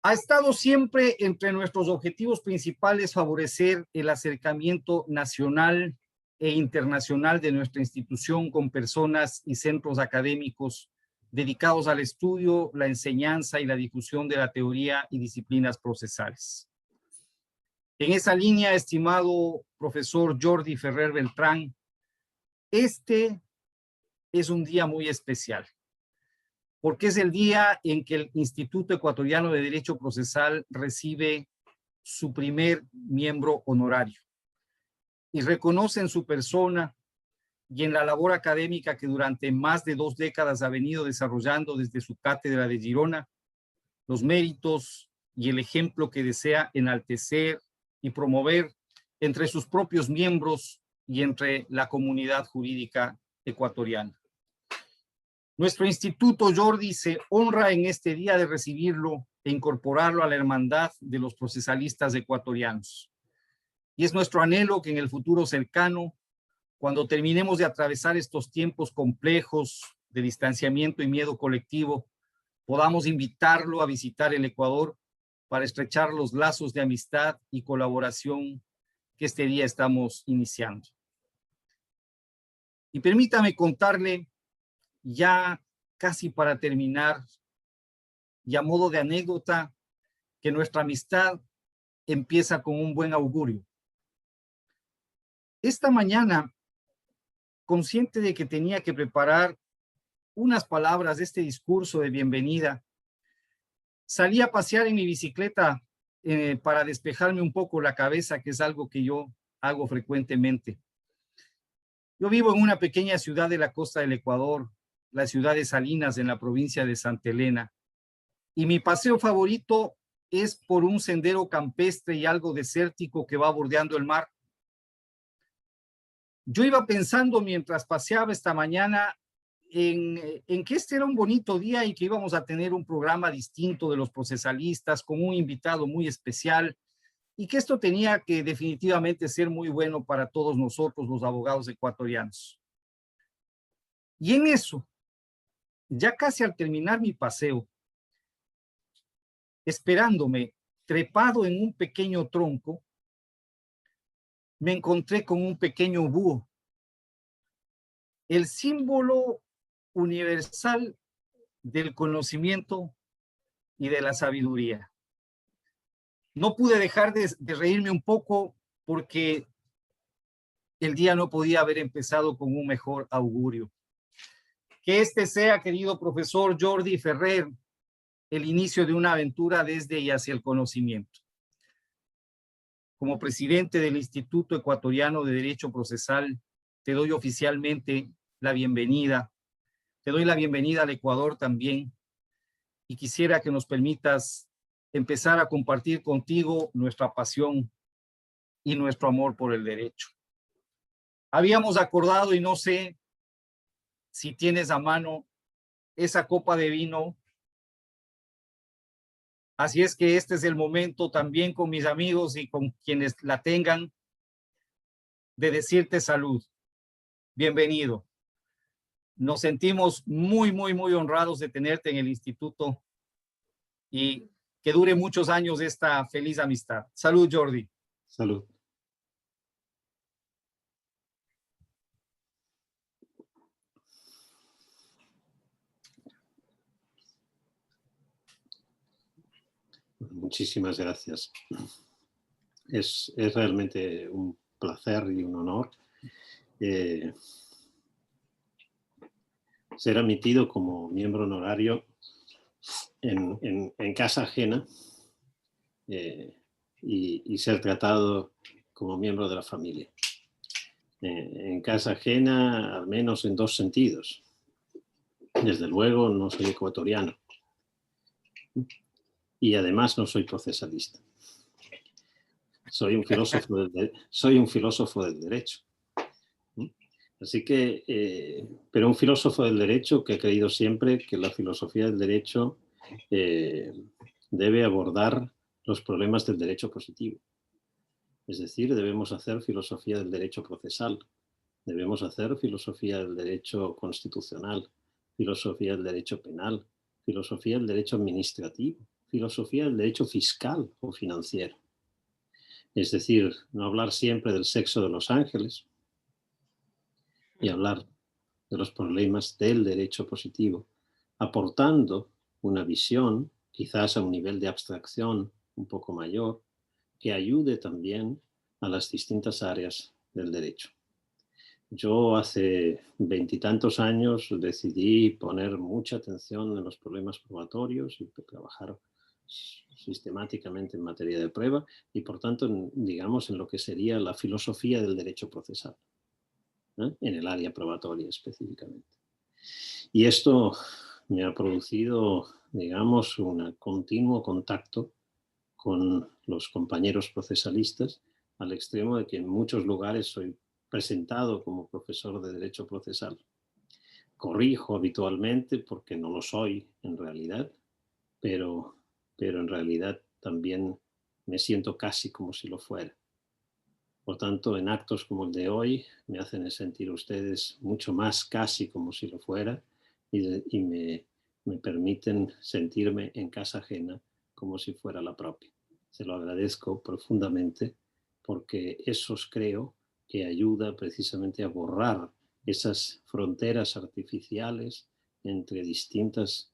Ha estado siempre entre nuestros objetivos principales favorecer el acercamiento nacional e internacional de nuestra institución con personas y centros académicos dedicados al estudio, la enseñanza y la difusión de la teoría y disciplinas procesales. En esa línea, estimado profesor Jordi Ferrer Beltrán, este es un día muy especial, porque es el día en que el Instituto Ecuatoriano de Derecho Procesal recibe su primer miembro honorario y reconoce en su persona y en la labor académica que durante más de 2 décadas ha venido desarrollando desde su cátedra de Girona, los méritos y el ejemplo que desea enaltecer y promover entre sus propios miembros y entre la comunidad jurídica ecuatoriana. Nuestro instituto, Jordi, se honra en este día de recibirlo e incorporarlo a la hermandad de los procesalistas ecuatorianos. Y es nuestro anhelo que en el futuro cercano, cuando terminemos de atravesar estos tiempos complejos de distanciamiento y miedo colectivo, podamos invitarlo a visitar el Ecuador para estrechar los lazos de amistad y colaboración que este día estamos iniciando. Y permítame contarle, ya casi para terminar, y a modo de anécdota, que nuestra amistad empieza con un buen augurio. Esta mañana, consciente de que tenía que preparar unas palabras de este discurso de bienvenida, salí a pasear en mi bicicleta para despejarme un poco la cabeza, que es algo que yo hago frecuentemente. Yo vivo en una pequeña ciudad de la costa del Ecuador, la ciudad de Salinas, en la provincia de Santa Elena, y mi paseo favorito es por un sendero campestre y algo desértico que va bordeando el mar. Yo iba pensando mientras paseaba esta mañana en que este era un bonito día y que íbamos a tener un programa distinto de los procesalistas con un invitado muy especial y que esto tenía que definitivamente ser muy bueno para todos nosotros, los abogados ecuatorianos. Y en eso, ya casi al terminar mi paseo, esperándome, trepado en un pequeño tronco, me encontré con un pequeño búho, el símbolo universal del conocimiento y de la sabiduría. No pude dejar de reírme un poco porque el día no podía haber empezado con un mejor augurio. Que este sea, querido profesor Jordi Ferrer, el inicio de una aventura desde y hacia el conocimiento. Como presidente del Instituto Ecuatoriano de Derecho Procesal, te doy oficialmente la bienvenida. Te doy la bienvenida al Ecuador también y quisiera que nos permitas empezar a compartir contigo nuestra pasión y nuestro amor por el derecho. Habíamos acordado, y no sé si tienes a mano esa copa de vino, así es que este es el momento también con mis amigos y con quienes la tengan de decirte salud. Bienvenido. Nos sentimos muy, muy, muy honrados de tenerte en el instituto y que dure muchos años esta feliz amistad. Salud, Jordi. Salud. Muchísimas gracias. Es realmente un placer y un honor ser admitido como miembro honorario en casa ajena y ser tratado como miembro de la familia. En casa ajena, al menos en dos sentidos. Desde luego, no soy ecuatoriano. Y además no soy procesalista. Soy un filósofo del derecho. Así que, pero un filósofo del derecho que ha creído siempre que la filosofía del derecho debe abordar los problemas del derecho positivo. Es decir, debemos hacer filosofía del derecho procesal, debemos hacer filosofía del derecho constitucional, filosofía del derecho penal, filosofía del derecho administrativo, filosofía del derecho fiscal o financiero. Es decir, no hablar siempre del sexo de los ángeles y hablar de los problemas del derecho positivo, aportando una visión, quizás a un nivel de abstracción un poco mayor, que ayude también a las distintas áreas del derecho. Yo hace 20 y tantos años decidí poner mucha atención en los problemas probatorios y trabajar sistemáticamente en materia de prueba y, por tanto, digamos, en lo que sería la filosofía del derecho procesal, ¿eh? En el área probatoria específicamente. Y esto me ha producido, digamos, un continuo contacto con los compañeros procesalistas, al extremo de que en muchos lugares soy presentado como profesor de Derecho Procesal, corrijo habitualmente porque no lo soy en realidad, pero en realidad también me siento casi como si lo fuera. Por tanto, en actos como el de hoy me hacen sentir ustedes mucho más casi como si lo fuera y me permiten sentirme en casa ajena como si fuera la propia. Se lo agradezco profundamente porque eso creo que ayuda precisamente a borrar esas fronteras artificiales entre distintas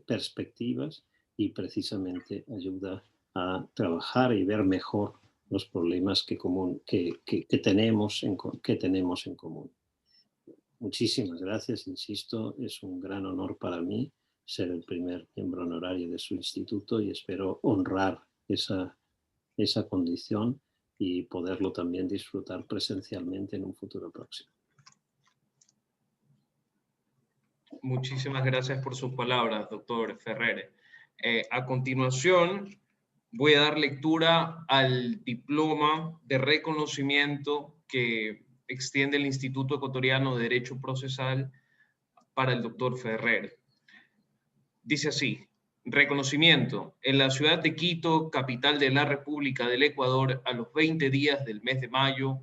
perspectivas y precisamente ayuda a trabajar y ver mejor los problemas que tenemos en común. Muchísimas gracias, insisto, es un gran honor para mí ser el primer miembro honorario de su instituto y espero honrar esa condición y poderlo también disfrutar presencialmente en un futuro próximo. Muchísimas gracias por sus palabras, doctor Ferrer. A continuación, voy a dar lectura al diploma de reconocimiento que extiende el Instituto Ecuatoriano de Derecho Procesal para el doctor Ferrer. Dice así: reconocimiento. En la ciudad de Quito, capital de la República del Ecuador, a los 20 días del mes de mayo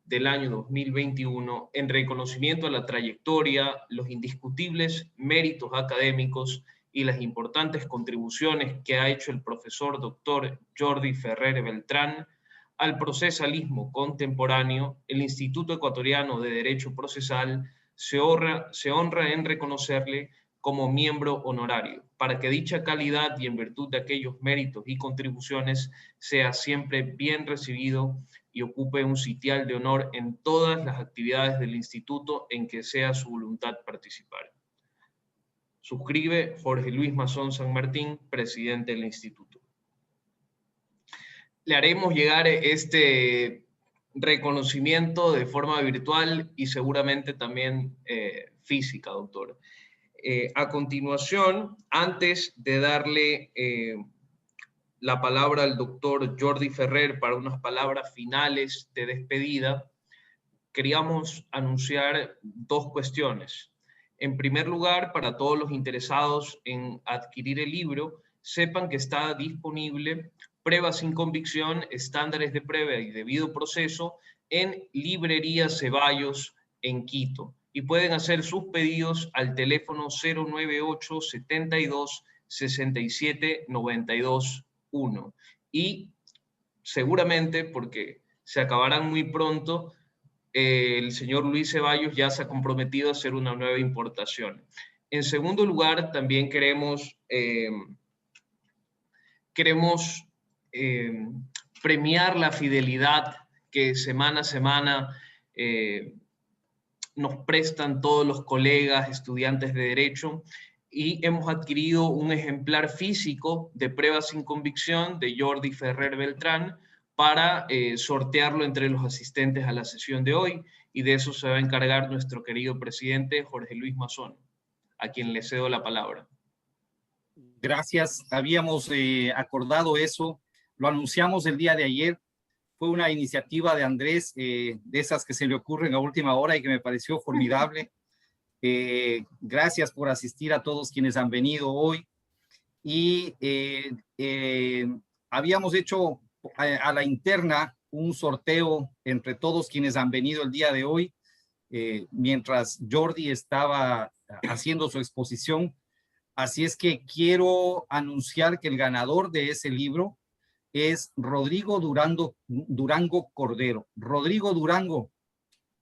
del año 2021, en reconocimiento a la trayectoria, los indiscutibles méritos académicos y las importantes contribuciones que ha hecho el profesor doctor Jordi Ferrer Beltrán al procesalismo contemporáneo, el Instituto Ecuatoriano de Derecho Procesal se honra en reconocerle como miembro honorario, para que dicha calidad y en virtud de aquellos méritos y contribuciones sea siempre bien recibido y ocupe un sitial de honor en todas las actividades del instituto en que sea su voluntad participar. Suscribe Jorge Luis Mazón San Martín, presidente del instituto. Le haremos llegar este reconocimiento de forma virtual y seguramente también física, doctor. A continuación, antes de darle la palabra al doctor Jordi Ferrer para unas palabras finales de despedida, queríamos anunciar dos cuestiones. En primer lugar, para todos los interesados en adquirir el libro, sepan que está disponible Pruebas sin convicción, estándares de prueba y debido proceso en Librería Ceballos en Quito. Y pueden hacer sus pedidos al teléfono 098 72 67 92 1. Y seguramente, porque se acabarán muy pronto, el señor Luis Ceballos ya se ha comprometido a hacer una nueva importación. En segundo lugar, también queremos premiar la fidelidad que semana a semana nos prestan todos los colegas, estudiantes de Derecho, y hemos adquirido un ejemplar físico de Pruebas sin convicción de Jordi Ferrer Beltrán para sortearlo entre los asistentes a la sesión de hoy, y de eso se va a encargar nuestro querido presidente Jorge Luis Mazón, a quien le cedo la palabra. Gracias, habíamos acordado eso, lo anunciamos el día de ayer, fue una iniciativa de Andrés, de esas que se le ocurren a última hora y que me pareció formidable. Gracias por asistir a todos quienes han venido hoy. Y habíamos hecho a la interna un sorteo entre todos quienes han venido el día de hoy, mientras Jordi estaba haciendo su exposición. Así es que quiero anunciar que el ganador de ese libro es Rodrigo Durango Cordero. Rodrigo Durango,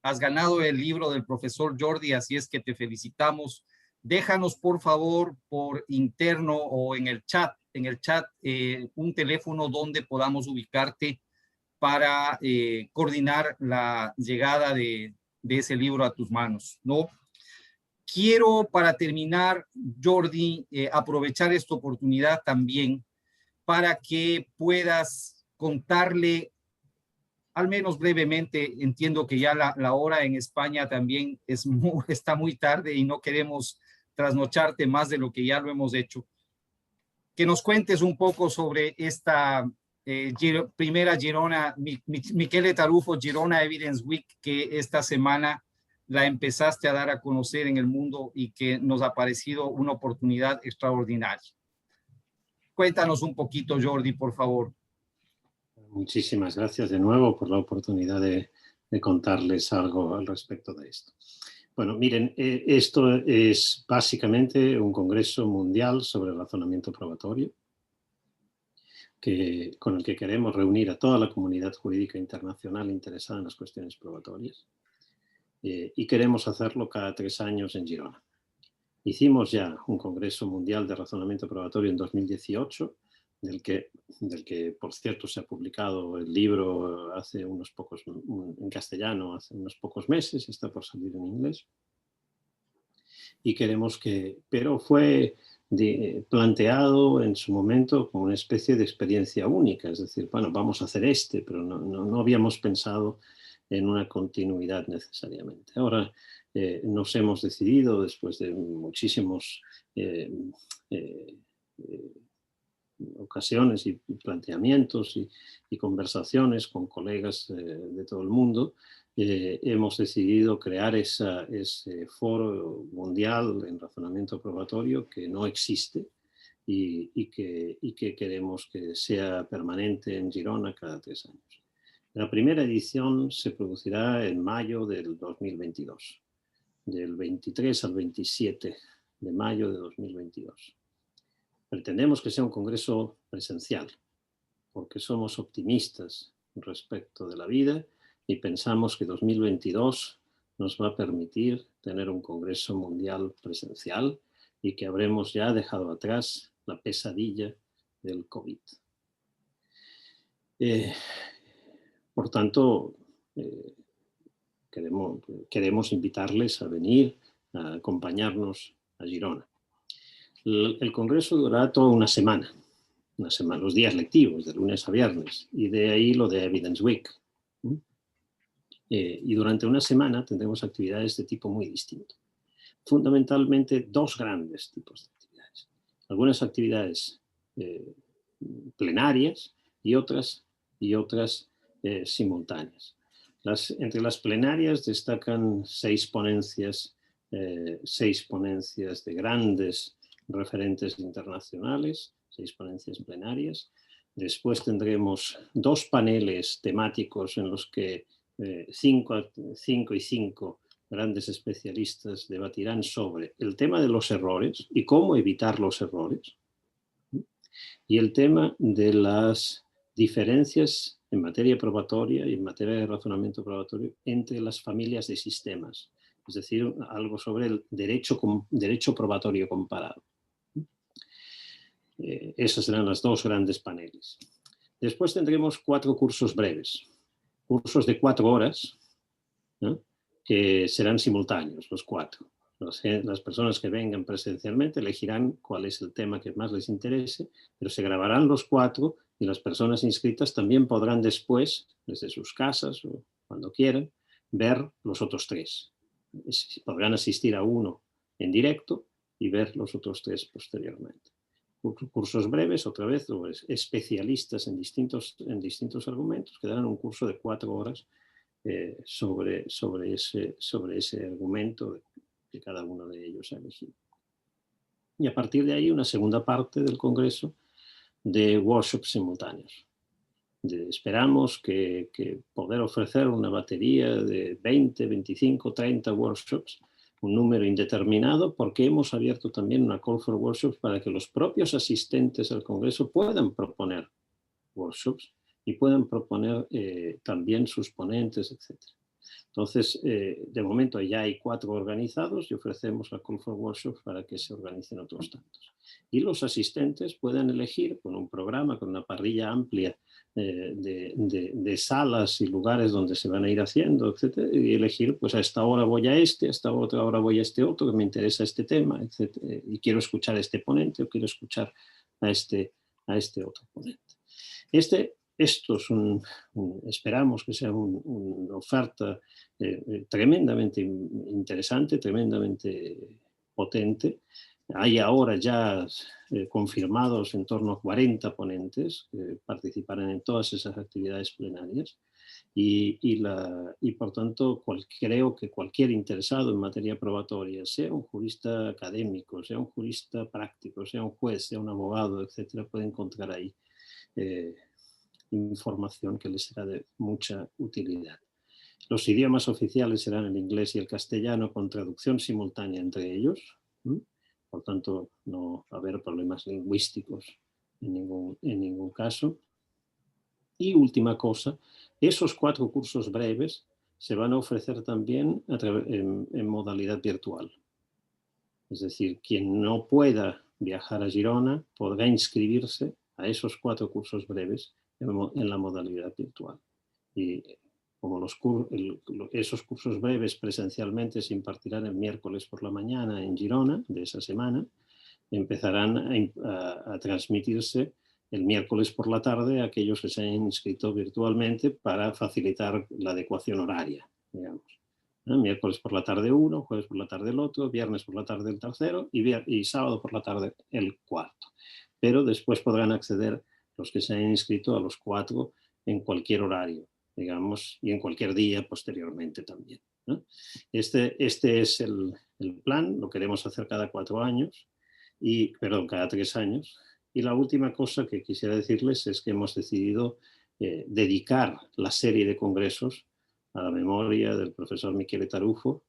has ganado el libro del profesor Jordi, así es que te felicitamos. Déjanos, por favor, por interno o en el chat, un teléfono donde podamos ubicarte para coordinar la llegada de ese libro a tus manos, ¿no? Quiero, para terminar, Jordi, aprovechar esta oportunidad también para que puedas contarle, al menos brevemente, entiendo que ya la hora en España también está muy tarde y no queremos trasnocharte más de lo que ya lo hemos hecho. Que nos cuentes un poco sobre esta primera Girona, Michele Tarufo Girona Evidence Week, que esta semana la empezaste a dar a conocer en el mundo y que nos ha parecido una oportunidad extraordinaria. Cuéntanos un poquito, Jordi, por favor. Muchísimas gracias de nuevo por la oportunidad de contarles algo al respecto de esto. Bueno, miren, esto es básicamente un congreso mundial sobre razonamiento probatorio con el que queremos reunir a toda la comunidad jurídica internacional interesada en las cuestiones probatorias. Y queremos hacerlo cada 3 años en Girona. Hicimos ya un Congreso Mundial de Razonamiento Probatorio en 2018, del que, por cierto, se ha publicado el libro hace unos pocos, en castellano hace unos pocos meses, está por salir en inglés. Y queremos pero fue planteado en su momento como una especie de experiencia única, es decir, bueno, vamos a hacer pero no habíamos pensado en una continuidad necesariamente. Ahora nos hemos decidido, después de muchísimos ocasiones y planteamientos y conversaciones con colegas de todo el mundo, hemos decidido crear ese foro mundial en razonamiento probatorio que no existe y que queremos que sea permanente en Girona cada 3 años. La primera edición se producirá en mayo del 2022, del 23 al 27 de mayo de 2022. Pretendemos que sea un congreso presencial, porque somos optimistas respecto de la vida y pensamos que 2022 nos va a permitir tener un congreso mundial presencial y que habremos ya dejado atrás la pesadilla del COVID. Por tanto, queremos invitarles a venir, a acompañarnos a Girona. El congreso durará toda una semana, los días lectivos, de lunes a viernes, y de ahí lo de Evidence Week. Y durante una semana tendremos actividades de tipo muy distinto. Fundamentalmente 2 grandes tipos de actividades. Algunas actividades plenarias y otras simultáneas. Entre las plenarias destacan 6 ponencias de grandes referentes internacionales, 6 ponencias plenarias. Después tendremos 2 paneles temáticos en los que 5 y 5 grandes especialistas debatirán sobre el tema de los errores y cómo evitar los errores, y el tema de las diferencias en materia probatoria y en materia de razonamiento probatorio entre las familias de sistemas, es decir, algo sobre el derecho probatorio comparado. Esas serán las 2 grandes paneles. Después tendremos 4 cursos breves, cursos de 4 horas, ¿no?, que serán simultáneos, los 4. Las personas que vengan presencialmente elegirán cuál es el tema que más les interese, pero se grabarán los 4 y las personas inscritas también podrán después, desde sus casas o cuando quieran, ver los otros 3. Podrán asistir a uno en directo y ver los otros 3 posteriormente. Cursos breves, otra vez, especialistas en distintos argumentos, que darán un curso de 4 horas sobre ese argumento que cada uno de ellos ha elegido. Y a partir de ahí, una segunda parte del congreso de workshops simultáneos. Esperamos que poder ofrecer una batería de 20, 25, 30 workshops, un número indeterminado, porque hemos abierto también una call for workshops para que los propios asistentes al congreso puedan proponer workshops y puedan proponer también sus ponentes, etc. Entonces, de momento ya hay 4 organizados y ofrecemos la call for workshops para que se organicen otros tantos. Y los asistentes pueden elegir con un programa, con una parrilla amplia de salas y lugares donde se van a ir haciendo, etc. Y elegir, pues a esta hora voy a esta otra hora voy a este otro, que me interesa este tema, etc. Y quiero escuchar a este ponente o quiero escuchar a este otro ponente. Esto es esperamos que sea una oferta tremendamente interesante, tremendamente potente. Hay ahora ya confirmados en torno a 40 ponentes que participarán en todas esas actividades plenarias Y por tanto creo que cualquier interesado en materia probatoria, sea un jurista académico, sea un jurista práctico, sea un juez, sea un abogado, etcétera, puede encontrar ahí información que les será de mucha utilidad. Los idiomas oficiales serán el inglés y el castellano con traducción simultánea entre ellos. Por tanto, no va a haber problemas lingüísticos en ningún caso. Y última cosa, esos 4 cursos breves se van a ofrecer también en modalidad virtual. Es decir, quien no pueda viajar a Girona podrá inscribirse a esos 4 cursos breves en la modalidad virtual. Y como esos cursos breves presencialmente se impartirán el miércoles por la mañana en Girona de esa semana, empezarán a transmitirse el miércoles por la tarde a aquellos que se hayan inscrito virtualmente para facilitar la adecuación horaria, digamos. Miércoles por la tarde uno, jueves por la tarde el otro, viernes por la tarde el tercero y sábado por la tarde el cuarto. Pero después podrán acceder los que se hayan inscrito a los 4 en cualquier horario, digamos, y en cualquier día posteriormente también, ¿no? Este es el plan, lo queremos hacer cada 4 años, cada 3 años. Y la última cosa que quisiera decirles es que hemos decidido dedicar la serie de congresos a la memoria del profesor Michele Tarufo,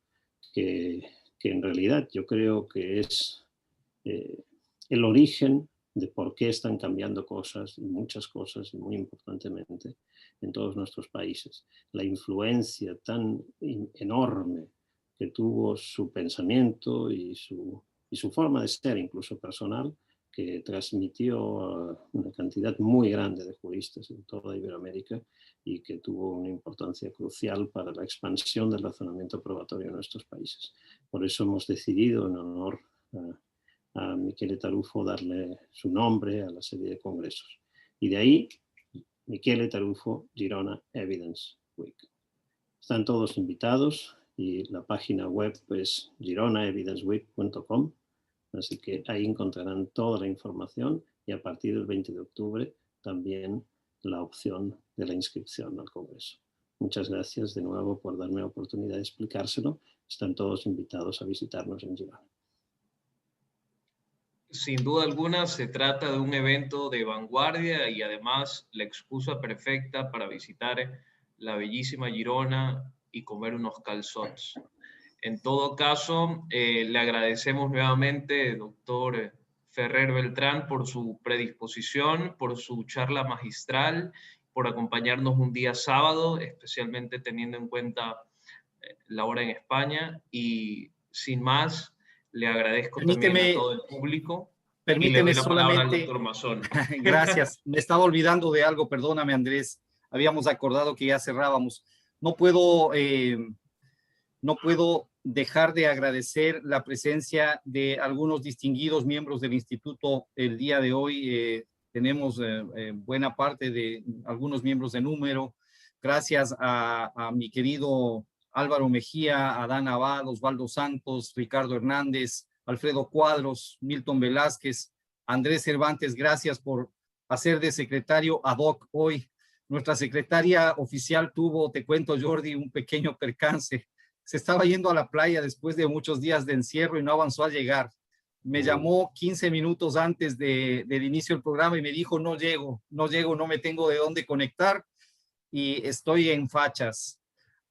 que en realidad yo creo que es el origen de por qué están cambiando cosas, y muchas cosas, muy importantemente, en todos nuestros países. La influencia tan enorme que tuvo su pensamiento y su forma de ser, incluso personal, que transmitió a una cantidad muy grande de juristas en toda Iberoamérica y que tuvo una importancia crucial para la expansión del razonamiento probatorio en nuestros países. Por eso hemos decidido, en honor a Michele Tarufo, darle su nombre a la serie de congresos. Y de ahí, Michele Tarufo Girona Evidence Week. Están todos invitados y la página web es gironaevidenceweek.com. Así que ahí encontrarán toda la información y a partir del 20 de octubre también la opción de la inscripción al Congreso. Muchas gracias de nuevo por darme la oportunidad de explicárselo. Están todos invitados a visitarnos en Girona. Sin duda alguna se trata de un evento de vanguardia y además la excusa perfecta para visitar la bellísima Girona y comer unos calzots. En todo caso, le agradecemos nuevamente, doctor Ferrer Beltrán, por su predisposición, por su charla magistral, por acompañarnos un día sábado, especialmente teniendo en cuenta la hora en España. Y sin más, le agradezco también a todo el público y le doy la palabra al doctor Mazón. Gracias. Me estaba olvidando de algo, perdóname, Andrés. Habíamos acordado que ya cerrábamos. No puedo dejar de agradecer la presencia de algunos distinguidos miembros del instituto el día de hoy. Tenemos buena parte de algunos miembros de número. Gracias a mi querido Álvaro Mejía, a Adán Abad, Osvaldo Santos, Ricardo Hernández, Alfredo Cuadros, Milton Velázquez, Andrés Cervantes, gracias por hacer de secretario ad hoc hoy. Nuestra secretaria oficial tuvo, te cuento, Jordi, un pequeño percance. Se estaba yendo a la playa después de muchos días de encierro y no avanzó a llegar. Me llamó 15 minutos antes del inicio del programa y me dijo, no llego, no me tengo de dónde conectar y estoy en fachas.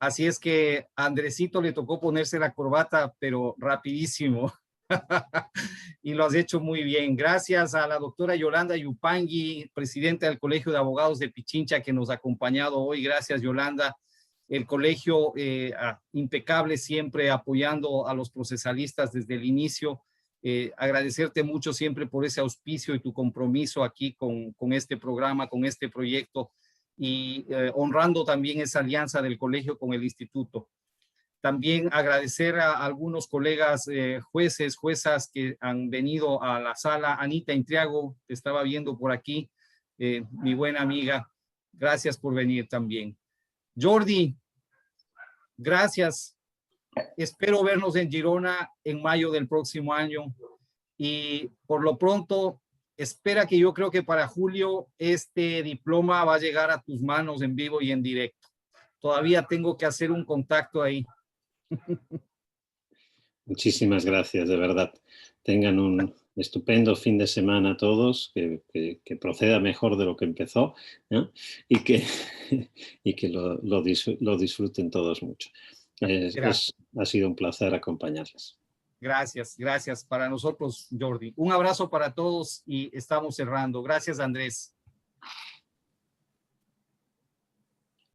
Así es que a Andresito le tocó ponerse la corbata, pero rapidísimo. Y lo has hecho muy bien. Gracias a la doctora Yolanda Yupangui, presidenta del Colegio de Abogados de Pichincha, que nos ha acompañado hoy. Gracias, Yolanda. El colegio impecable, siempre apoyando a los procesalistas desde el inicio. Agradecerte mucho siempre por ese auspicio y tu compromiso aquí con este programa, con este proyecto, y honrando también esa alianza del colegio con el instituto. También agradecer a algunos colegas jueces, juezas que han venido a la sala. Anita Intriago, te estaba viendo por aquí, mi buena amiga. Gracias por venir también. Jordi, gracias. Espero vernos en Girona en mayo del próximo año. Y por lo pronto, espera que yo creo que para julio este diploma va a llegar a tus manos en vivo y en directo. todavía tengo que hacer un contacto ahí. Muchísimas gracias, de verdad. Tengan un estupendo fin de semana todos, que proceda mejor de lo que empezó, ¿no? y que lo disfruten todos mucho. Ha sido un placer acompañarles. Gracias, gracias para nosotros, Jordi. Un abrazo para todos y estamos cerrando. Gracias, Andrés.